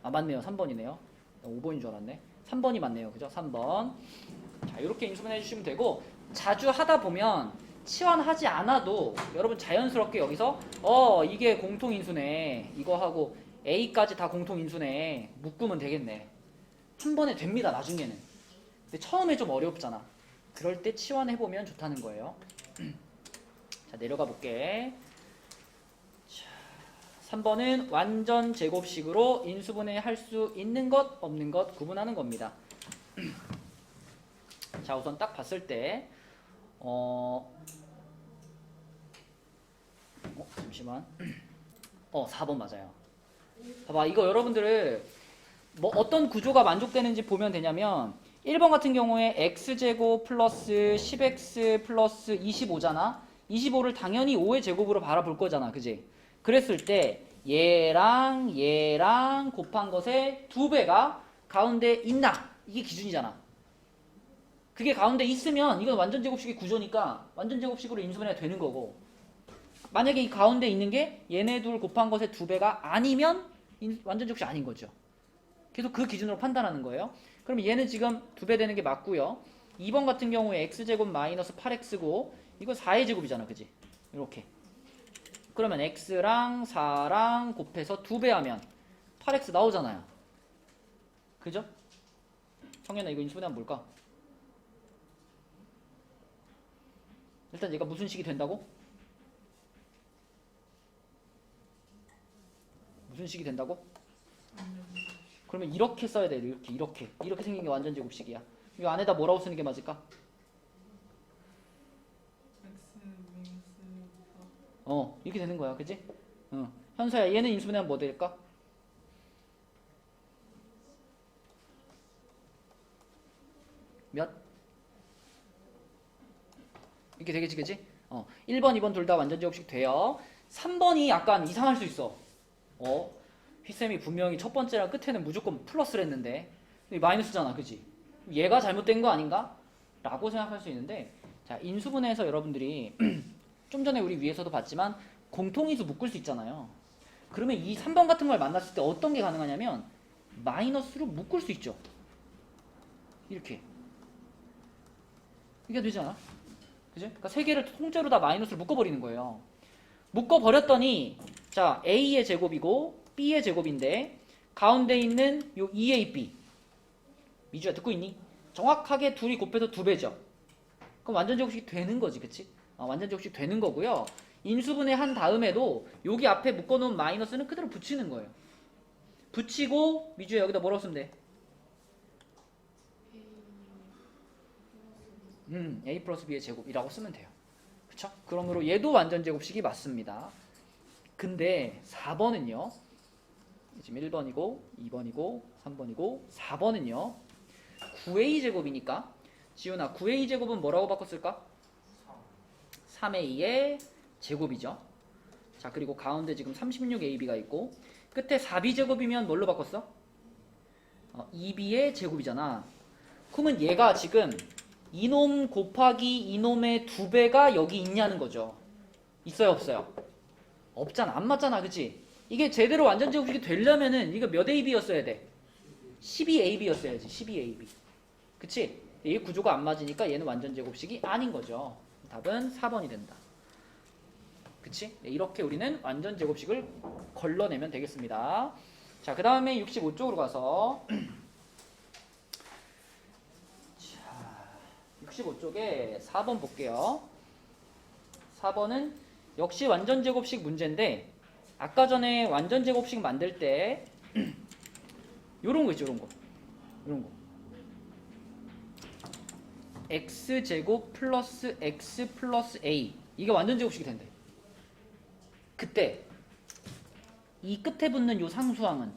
아 맞네요. 3번이네요. 5번인 줄 알았네. 3번이 맞네요. 그죠? 3번. 자, 이렇게 인수분해 해주시면 되고 자주 하다 보면 치환하지 않아도 여러분 자연스럽게 여기서 이게 공통인수네. 이거 하고 A까지 다 공통인수네. 묶으면 되겠네. 한 번에 됩니다. 나중에는. 근데 처음에 좀 어렵잖아. 그럴 때 치환해보면 좋다는 거예요. 자, 내려가 볼게. 자, 3번은 완전 제곱식으로 인수분해 할 수 있는 것, 없는 것 구분하는 겁니다. 자, 우선 딱 봤을 때 잠시만. 4번 맞아요. 봐봐, 이거 여러분들을 뭐 어떤 구조가 만족되는지 보면 되냐면 1번 같은 경우에 x제곱 플러스 10x 플러스 25잖아. 25를 당연히 5의 제곱으로 바라볼 거잖아. 그지? 그랬을 때 얘랑 곱한 것의 2배가 가운데 있나? 이게 기준이잖아. 그게 가운데 있으면 이건 완전 제곱식의 구조니까 완전 제곱식으로 인수분해가 되는 거고, 만약에 이 가운데 있는 게 얘네 둘 곱한 것의 2배가 아니면 완전 제곱식 아닌 거죠. 계속 그 기준으로 판단하는 거예요. 그럼 얘는 지금 2배 되는 게 맞고요. 2번 같은 경우에 x제곱 마이너스 8x고 이거 4의 제곱이잖아, 그지? 이렇게. 그러면 x랑 4랑 곱해서 2배 하면 8x 나오잖아요. 그죠? 성현아, 이거 인수분해하면 뭘까? 일단 얘가 무슨 식이 된다고? 무슨 식이 된다고? 그러면 이렇게 써야 돼. 이렇게 생긴 게 완전 제곱식이야. 이 안에다 뭐라고 쓰는 게 맞을까? 이렇게 되는 거야, 그지? 현서야, 얘는 인수분해하면 뭐 될까? 몇? 이렇게 되겠지, 그지? 1번, 2번 둘 다 완전 제곱식 돼요. 3번이 약간 이상할 수 있어. 휘쌤이 분명히 첫 번째랑 끝에는 무조건 플러스를 했는데 마이너스잖아, 그지? 얘가 잘못된 거 아닌가? 라고 생각할 수 있는데, 자, 인수분해에서 여러분들이 좀 전에 우리 위에서도 봤지만 공통인수 묶을 수 있잖아요. 그러면 이 3번 같은 걸 만났을 때 어떤 게 가능하냐면 마이너스로 묶을 수 있죠. 이렇게 이게 되지 않아? 그지? 그러니까 세 개를 통째로 다 마이너스로 묶어버리는 거예요. 묶어버렸더니 자, A의 제곱이고 B의 제곱인데 가운데 있는 요 2AB, 미주야 듣고 있니? 정확하게 둘이 곱해서 2배죠. 그럼 완전 제곱식이 되는 거지, 그치? 완전 제곱식 되는 거고요. 인수분해 한 다음에도 여기 앞에 묶어놓은 마이너스는 그대로 붙이는 거예요. 붙이고 미주야 여기다 뭐라고 쓰면 돼? A 플러스 B의 제곱이라고 쓰면 돼요. 그쵸? 그러므로 얘도 완전 제곱식이 맞습니다. 근데 4번은요. 지금 1번이고 2번이고 3번이고 4번은요. 9A 제곱이니까 지훈아 9A 제곱은 뭐라고 바꿨을까? 3A의 제곱이죠. 자, 그리고 가운데 지금 36AB가 있고 끝에 4B 제곱이면 뭘로 바꿨어? 2B의 제곱이잖아. 그러면 얘가 지금 이놈 곱하기 이놈의 2배가 여기 있냐는 거죠. 있어요, 없어요? 없잖아. 안 맞잖아, 그치? 이게 제대로 완전 제곱식이 되려면은 이거 몇 AB였어야 돼? 12AB였어야지. 12AB. 그치? 이 구조가 안 맞으니까 얘는 완전 제곱식이 아닌 거죠. 답은 4번이 된다. 그치? 네, 이렇게 우리는 완전 제곱식을 걸러내면 되겠습니다. 자, 그 다음에 65쪽으로 가서 65쪽에 4번 볼게요. 4번은 역시 완전 제곱식 문제인데 아까 전에 완전 제곱식 만들 때 요런 거 있죠, 요런 거. x제곱 플러스 x 플러스 a, 이게 완전 제곱식이 된대. 그때 이 끝에 붙는 요 상수항은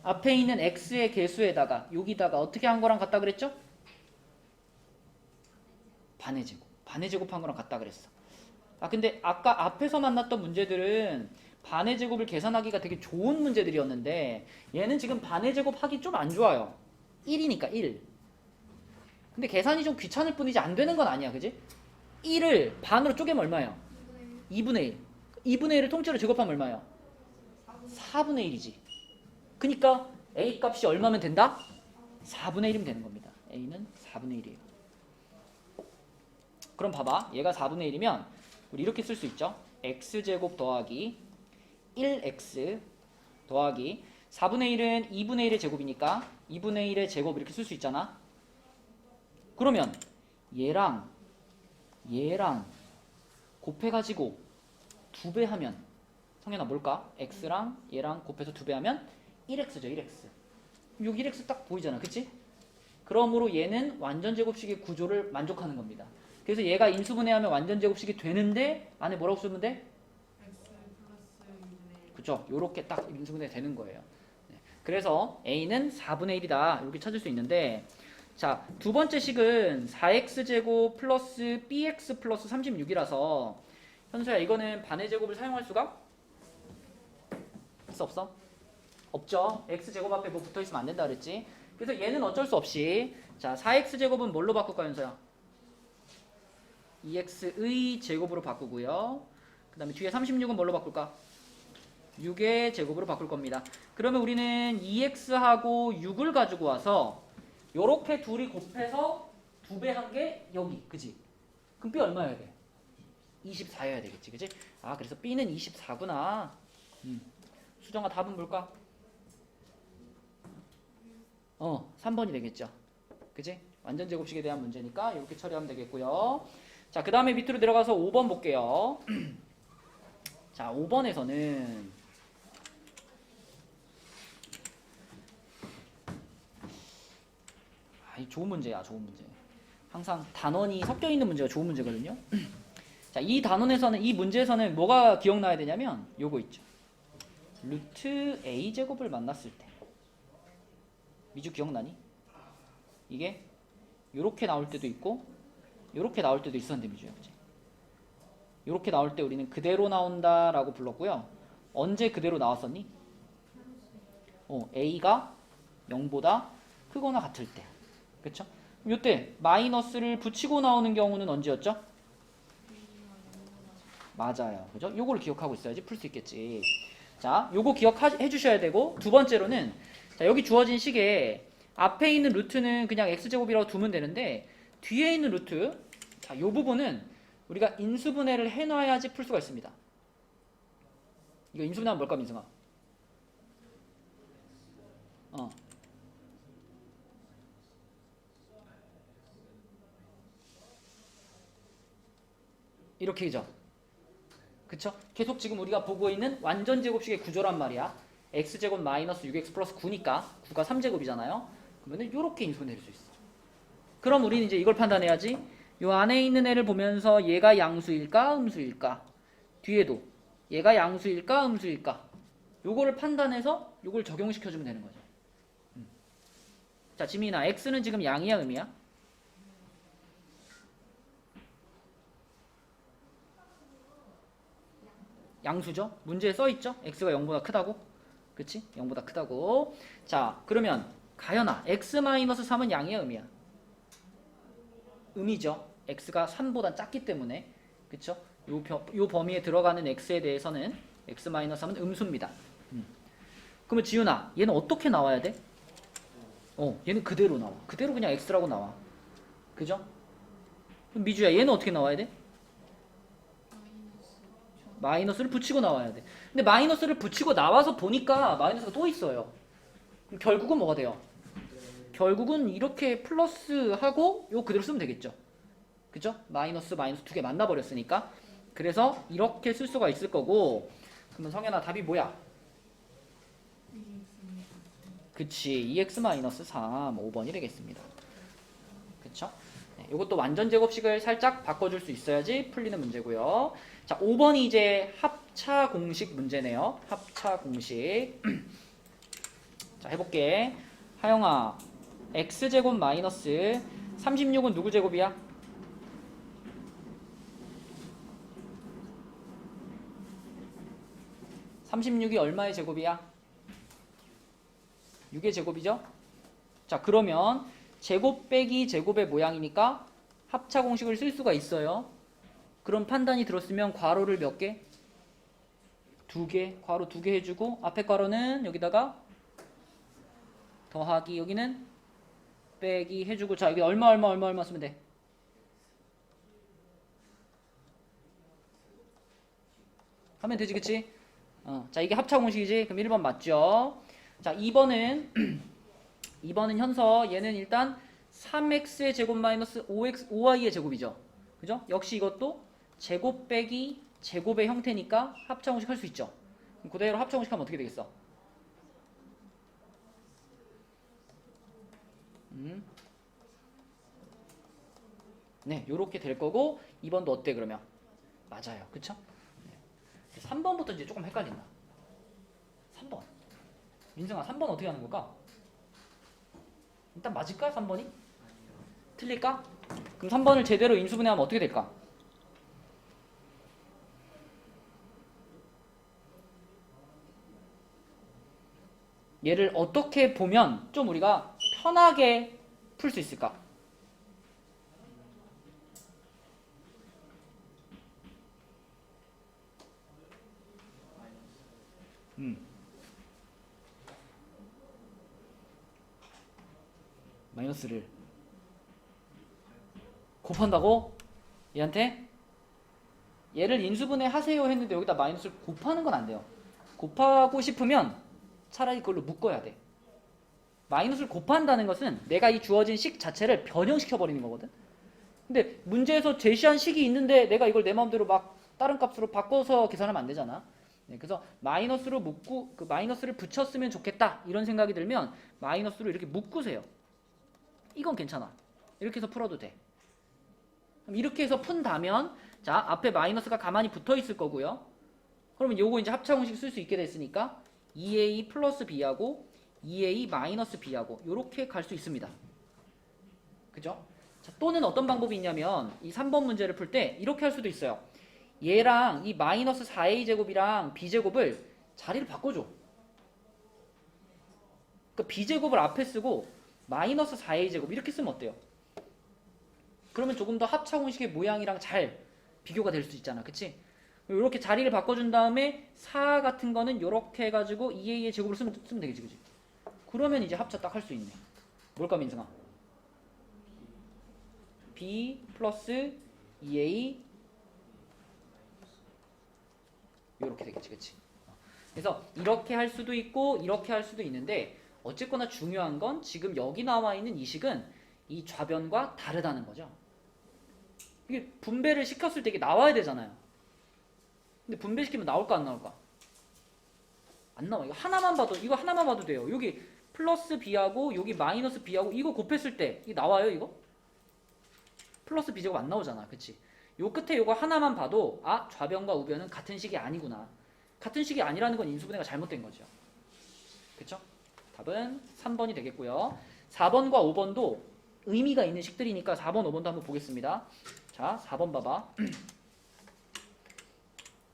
앞에 있는 x의 개수에다가 여기다가 어떻게 한 거랑 같다 그랬죠? 반의 제곱한 거랑 같다 그랬어. 근데 아까 앞에서 만났던 문제들은 반의 제곱을 계산하기가 되게 좋은 문제들이었는데 얘는 지금 반의 제곱 하기 좀 안 좋아요. 1이니까 1. 근데 계산이 좀 귀찮을 뿐이지 안 되는 건 아니야, 그지? 1을 반으로 쪼개면 얼마예요? 2분의 1. 2분의 1을 통째로 제곱하면 얼마예요? 4분의 1이지. 그니까 A 값이 얼마면 된다? 4분의 1이면 되는 겁니다. A는 4분의 1이에요. 그럼 봐봐. 얘가 4분의 1이면 우리 이렇게 쓸 수 있죠. x제곱 더하기 1x 더하기 4분의 1은 2분의 1의 제곱이니까 2분의 1의 제곱 이렇게 쓸 수 있잖아. 그러면 얘랑 곱해가지고 2배 하면 성현아 뭘까? x랑 얘랑 곱해서 2배 하면 1x죠. 1x. 여기 1x 딱 보이잖아. 그치? 그러므로 얘는 완전 제곱식의 구조를 만족하는 겁니다. 그래서 얘가 인수분해하면 완전 제곱식이 되는데 안에 뭐라고 쓰면 돼? x 플러스 2분의 1. 그쵸? 요렇게 딱 인수분해 되는 거예요. 그래서 A는 4분의 1이다 이렇게 찾을 수 있는데, 자, 두 번째 식은 4x제곱 플러스 bx 플러스 36이라서 현수야 이거는 반의 제곱을 사용할 수가 있어 없어? 없죠. x제곱 앞에 뭐 붙어있으면 안 된다 그랬지. 그래서 얘는 어쩔 수 없이 자 4x제곱은 뭘로 바꿀까 현서야? 2x의 제곱으로 바꾸고요. 그 다음에 뒤에 36은 뭘로 바꿀까? 6의 제곱으로 바꿀 겁니다. 그러면 우리는 2x하고 6을 가지고 와서 요렇게 둘이 곱해서 2배 한 게 여기 그지? 그럼 B 얼마여야 돼? 24여야 되겠지 그지? 아 그래서 B는 24구나. 수정아 답은 뭘까? 3번이 되겠죠. 그지? 완전 제곱식에 대한 문제니까 이렇게 처리하면 되겠고요. 자, 그 다음에 밑으로 내려가서 5번 볼게요. 자, 5번에서는 좋은 문제야, 좋은 문제. 항상 단원이 섞여 있는 문제가 좋은 문제거든요. 자, 이 단원에서는 이 문제에서는 뭐가 기억나야 되냐면 요거 있죠. 루트 a 제곱을 만났을 때 미주 기억나니? 이게 요렇게 나올 때도 있고 요렇게 나올 때도 있었는데 미주야, 그치? 요렇게 나올 때 우리는 그대로 나온다라고 불렀고요. 언제 그대로 나왔었니? a가 0보다 크거나 같을 때. 그쵸? 요때 마이너스를 붙이고 나오는 경우는 언제였죠? 맞아요. 그죠? 요거를 기억하고 있어야지 풀 수 있겠지. 자, 요거 기억해 주셔야 되고, 두 번째로는 자, 여기 주어진 식에 앞에 있는 루트는 그냥 x제곱이라고 두면 되는데 뒤에 있는 루트, 자, 요 부분은 우리가 인수분해를 해놔야지 풀 수가 있습니다. 이거 인수분해하면 뭘까, 민승아? 이렇게 그죠? 그쵸? 계속 지금 우리가 보고 있는 완전 제곱식의 구조란 말이야. x제곱 마이너스 6x 플러스 9니까 9가 3제곱이잖아요. 그러면 이렇게 인수분해할 수 있어. 그럼 우리는 이제 이걸 판단해야지. 요 안에 있는 애를 보면서 얘가 양수일까 음수일까? 뒤에도 얘가 양수일까 음수일까? 요거를 판단해서 요걸 적용시켜주면 되는 거죠. 자, 지민아, x는 지금 양이야 음이야? 양수죠? 문제에 써있죠? x가 0보다 크다고? 그치? 0보다 크다고. 자, 그러면 가연아, x-3은 양이야 음이야? 음이죠. x가 3보다 작기 때문에. 그쵸? 요 범위에 들어가는 x에 대해서는 x-3은 음수입니다. 그러면 지윤아, 얘는 어떻게 나와야 돼? 얘는 그대로 나와. 그대로 그냥 x라고 나와. 그죠? 그럼 미주야, 얘는 어떻게 나와야 돼? 마이너스를 붙이고 나와야 돼. 근데 마이너스를 붙이고 나와서 보니까 마이너스가 또 있어요. 그럼 결국은 뭐가 돼요? 결국은 이렇게 플러스하고 요 그대로 쓰면 되겠죠. 그죠? 마이너스 두 개 만나버렸으니까. 그래서 이렇게 쓸 수가 있을 거고. 그러면 성현아 답이 뭐야? 그치. 2x-3 5번이 되겠습니다. 그쵸? 네, 이것도 완전 제곱식을 살짝 바꿔줄 수 있어야지 풀리는 문제고요. 자, 5번이 이제 합차 공식 문제네요. 합차 공식. 자, 해볼게. 하영아, x제곱 마이너스 36은 누구 제곱이야? (36이) 얼마의 제곱이야? 6의 제곱이죠? 자, 그러면 제곱 빼기 제곱의 모양이니까 합차 공식을 쓸 수가 있어요. 그런 판단이 들었으면 괄호를 몇 개? 2개. 괄호 2개 해주고 앞에 괄호는 여기다가 더하기, 여기는 빼기 해주고. 자, 여기 얼마 쓰면 돼? 하면 되지, 그치? 자, 이게 합차 공식이지? 그럼 1번 맞죠? 자, 2번은 현서, 얘는 일단 3x의 제곱 마이너스 5y의 제곱이죠. 그죠? 역시 이것도 제곱 빼기 제곱의 형태니까 합차 공식 할 수 있죠. 그럼 그대로 합차 공식 하면 어떻게 되겠어? 네, 요렇게 될 거고 2번도 어때 그러면? 맞아요. 그쵸? 네. 3번부터 이제 조금 헷갈린다. 3번. 민승아, 3번 어떻게 하는 걸까? 일단 맞을까? 3번이? 틀릴까? 그럼 3번을 제대로 인수분해하면 어떻게 될까? 얘를 어떻게 보면 좀 우리가 편하게 풀 수 있을까? 마이너스를 곱한다고? 얘한테? 얘를 인수분해 하세요 했는데 여기다 마이너스를 곱하는 건 안 돼요. 곱하고 싶으면 차라리 그걸로 묶어야 돼. 마이너스를 곱한다는 것은 내가 이 주어진 식 자체를 변형시켜 버리는 거거든. 근데 문제에서 제시한 식이 있는데 내가 이걸 내 마음대로 막 다른 값으로 바꿔서 계산하면 안 되잖아. 네, 그래서 마이너스로 묶고 그 마이너스를 붙였으면 좋겠다 이런 생각이 들면 마이너스로 이렇게 묶으세요. 이건 괜찮아. 이렇게 해서 풀어도 돼. 그럼 이렇게 해서 푼다면 자 앞에 마이너스가 가만히 붙어 있을 거고요. 그러면 요거 이제 합차 공식 쓸 수 있게 됐으니까 2a 플러스 b하고 2a 마이너스 b하고 요렇게 갈 수 있습니다. 그죠? 자, 또는 어떤 방법이 있냐면 이 3번 문제를 풀 때 이렇게 할 수도 있어요. 얘랑 이 마이너스 4a 제곱이랑 b제곱을 자리를 바꿔줘. 그러니까 b제곱을 앞에 쓰고 마이너스 4a 제곱 이렇게 쓰면 어때요? 그러면 조금 더 합차 공식의 모양이랑 잘 비교가 될 수 있잖아. 그치? 이렇게 자리를 바꿔준 다음에 4 같은 거는 이렇게 해가지고 2a의 제곱을 쓰면 되겠지. 그치? 그러면 이제 합차 딱 할 수 있네. 뭘까 민승아? b 플러스 2a 이렇게 되겠지. 그치? 그래서 이렇게 할 수도 있고 이렇게 할 수도 있는데 어쨌거나 중요한 건 지금 여기 나와 있는 이 식은 이 좌변과 다르다는 거죠. 이게 분배를 시켰을 때 이게 나와야 되잖아요. 근데 분배시키면 나올까 안 나올까? 안 나와. 이거 하나만 봐도 돼요. 여기 플러스 b하고 여기 마이너스 b하고 이거 곱했을 때 이게 나와요 이거? 플러스 b제곱 안 나오잖아. 그치? 요 끝에 요거 하나만 봐도 아 좌변과 우변은 같은 식이 아니구나. 같은 식이 아니라는 건 인수분해가 잘못된 거죠. 그쵸? 답은 3번이 되겠고요. 4번과 5번도 의미가 있는 식들이니까 4번, 5번도 한번 보겠습니다. 자, 4번 봐봐.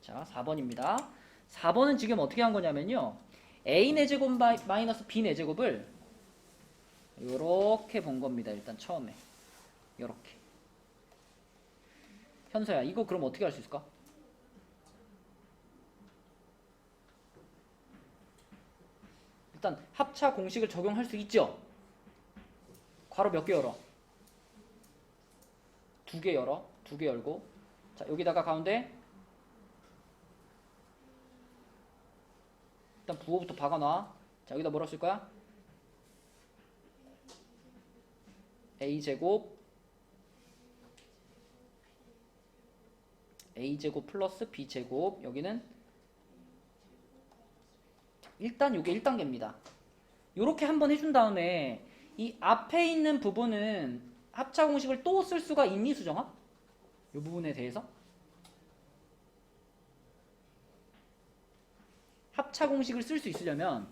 자, 4번입니다. 4번은 지금 어떻게 한 거냐면요. a 4제곱 마이너스 b 4제곱을 요렇게 본 겁니다. 일단 처음에. 요렇게. 현서야, 이거 그럼 어떻게 할 수 있을까? 일단 합차 공식을 적용할 수 있죠? 괄호 몇 개 열어? 2개 열어. 2개 열고. 자, 여기다가 가운데 일단 부호부터 박아놔. 자, 여기다 뭐라 쓸 거야? a제곱 플러스 b제곱. 여기는 일단 요게 1단계입니다. 요렇게 한번 해준 다음에 이 앞에 있는 부분은 합차 공식을 또 쓸 수가 있니, 수정아? 요 부분에 대해서? 합차 공식을 쓸 수 있으려면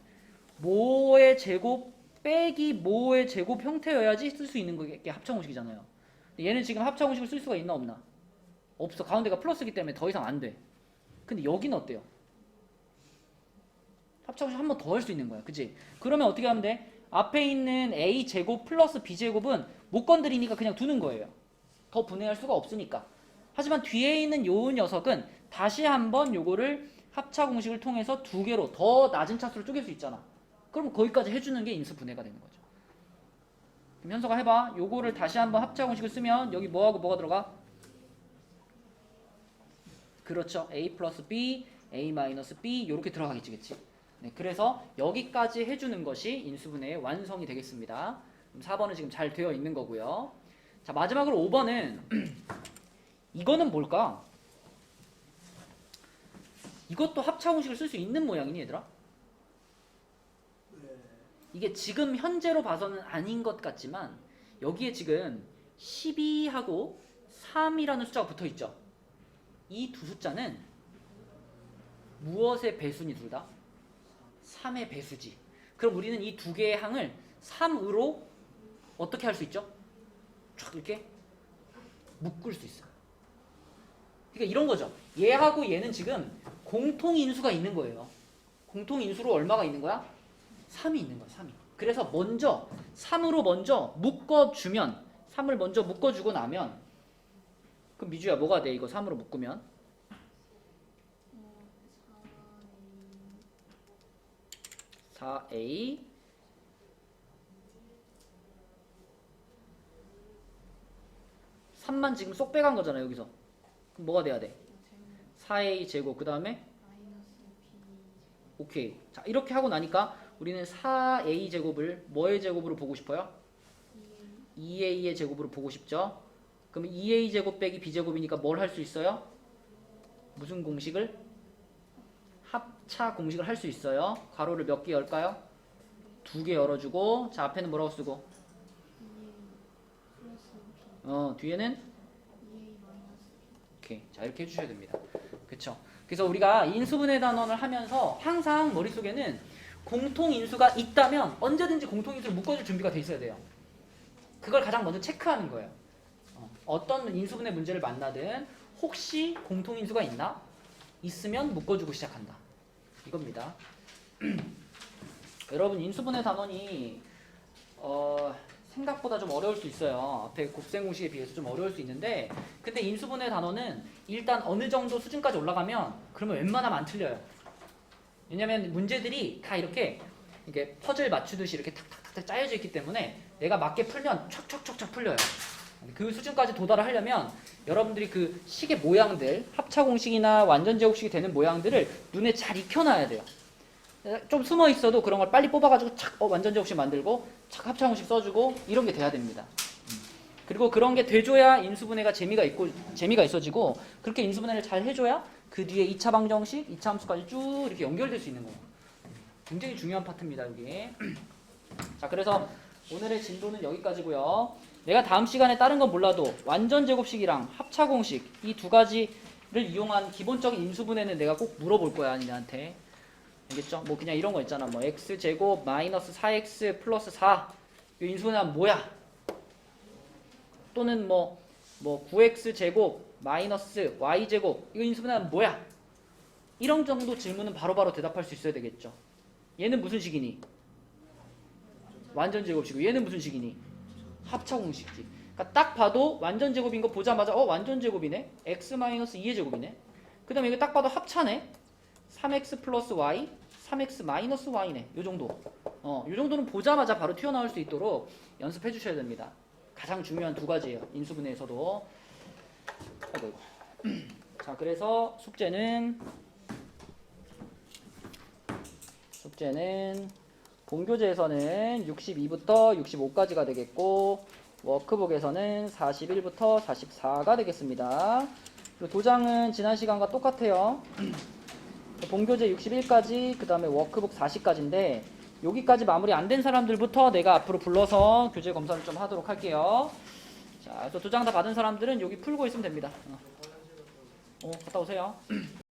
뭐의 제곱 빼기 뭐의 제곱 형태여야지 쓸 수 있는 게 합차 공식이잖아요. 얘는 지금 합차 공식을 쓸 수가 있나 없나? 없어. 가운데가 플러스이기 때문에 더 이상 안 돼. 근데 여기는 어때요? 합차 공식 한 번 더 할 수 있는 거야. 그치? 그러면 어떻게 하면 돼? 앞에 있는 a제곱 플러스 b제곱은 못 건드리니까 그냥 두는 거예요. 더 분해할 수가 없으니까. 하지만 뒤에 있는 요 녀석은 다시 한번 요거를 합차 공식을 통해서 2개로 더 낮은 차수로 쪼갤 수 있잖아. 그럼 거기까지 해주는 게 인수 분해가 되는 거죠. 그럼 현서가 해봐. 요거를 다시 한번 합차 공식을 쓰면 여기 뭐하고 뭐가 들어가? 그렇죠. a 플러스 b, a 마이너스 b 요렇게 들어가겠지. 그치? 네, 그래서 여기까지 해주는 것이 인수분해의 완성이 되겠습니다. 4번은 지금 잘 되어 있는 거고요. 자, 마지막으로 5번은 이거는 뭘까? 이것도 합차 공식을 쓸 수 있는 모양이니 얘들아? 이게 지금 현재로 봐서는 아닌 것 같지만 여기에 지금 12하고 3이라는 숫자가 붙어 있죠. 이 두 숫자는 무엇의 배수니 둘 다? 3의 배수지. 그럼 우리는 이 두 개의 항을 3으로 어떻게 할 수 있죠? 쫙 이렇게 묶을 수 있어요. 그러니까 이런 거죠. 얘하고 얘는 지금 공통인수가 있는 거예요. 공통인수로 얼마가 있는 거야? 3이 있는 거야. 3이. 그래서 먼저 3으로 먼저 묶어주면 3을 먼저 묶어주고 나면 그럼 미주야 뭐가 돼? 이거 3으로 묶으면 4A 3만 지금 쏙 빼간 거잖아 여기서. 그럼 뭐가 돼야 돼? 4A 제곱 그 다음에 오케이. 자 이렇게 하고 나니까 우리는 4A 제곱을 뭐의 제곱으로 보고 싶어요? 2A의 제곱으로 보고 싶죠? 그럼 2A 제곱 빼기 B 제곱이니까 뭘 할 수 있어요? 무슨 공식을? 합차 공식을 할 수 있어요. 괄호를 몇 개 열까요? 2개 열어주고 자 앞에는 뭐라고 쓰고 뒤에는 오케이. 자 이렇게 해주셔야 됩니다. 그쵸? 그래서 우리가 인수분해 단원을 하면서 항상 머릿속에는 공통인수가 있다면 언제든지 공통인수를 묶어줄 준비가 돼 있어야 돼요. 그걸 가장 먼저 체크하는 거예요. 어떤 인수분해 문제를 만나든 혹시 공통인수가 있나? 있으면 묶어주고 시작한다. 이겁니다. 여러분 인수분해 단원이 생각보다 좀 어려울 수 있어요. 앞에 곱셈 공식에 비해서 좀 어려울 수 있는데 근데 인수분해 단원은 일단 어느 정도 수준까지 올라가면 그러면 웬만하면 안 틀려요. 왜냐면 문제들이 다 이렇게 퍼즐 맞추듯이 이렇게 탁탁탁 짜여져 있기 때문에 내가 맞게 풀면 촥촥촥촥 풀려요. 그 수준까지 도달을 하려면 여러분들이 그 식의 모양들 합차 공식이나 완전 제곱식이 되는 모양들을 눈에 잘 익혀놔야 돼요. 좀 숨어 있어도 그런 걸 빨리 뽑아가지고 착 완전 제곱식 만들고 착 합차 공식 써주고 이런 게 돼야 됩니다. 그리고 그런 게 돼줘야 인수분해가 재미가 있어지고 그렇게 인수분해를 잘 해줘야 그 뒤에 2차 방정식, 2차 함수까지 쭉 이렇게 연결될 수 있는 거예요. 굉장히 중요한 파트입니다, 여기. 자, 그래서 오늘의 진도는 여기까지고요. 내가 다음 시간에 다른 건 몰라도 완전 제곱식이랑 합차 공식 이 두 가지를 이용한 기본적인 인수분해는 내가 꼭 물어볼 거야, 니네한테. 알겠죠? 뭐 그냥 이런 거 있잖아. 뭐 x제곱 마이너스 4x 플러스 4. 이 인수분해는 뭐야? 또는 뭐 9x 제곱 마이너스 y 제곱. 이거 인수분해는 뭐야? 이런 정도 질문은 바로바로 대답할 수 있어야 되겠죠. 얘는 무슨 식이니? 완전 제곱식이고 얘는 무슨 식이니? 합차 공식이지. 그러니까 딱 봐도 완전 제곱인 거 보자마자 완전 제곱이네. x-2의 제곱이네. 그 다음에 이거 딱 봐도 합차네. 3x 플러스 y, 3x 마이너스 y네. 요 정도. 요 정도는 보자마자 바로 튀어나올 수 있도록 연습해 주셔야 됩니다. 가장 중요한 두 가지예요. 인수분해에서도. 아이고. 자, 그래서 숙제는 본교재에서는 62부터 65까지가 되겠고 워크북에서는 41부터 44가 되겠습니다. 도장은 지난 시간과 똑같아요. 본교재 61까지 그 다음에 워크북 40까지인데 여기까지 마무리 안 된 사람들부터 내가 앞으로 불러서 교재 검사를 좀 하도록 할게요. 자, 그래서 도장 다 받은 사람들은 여기 풀고 있으면 됩니다. 갔다 오세요.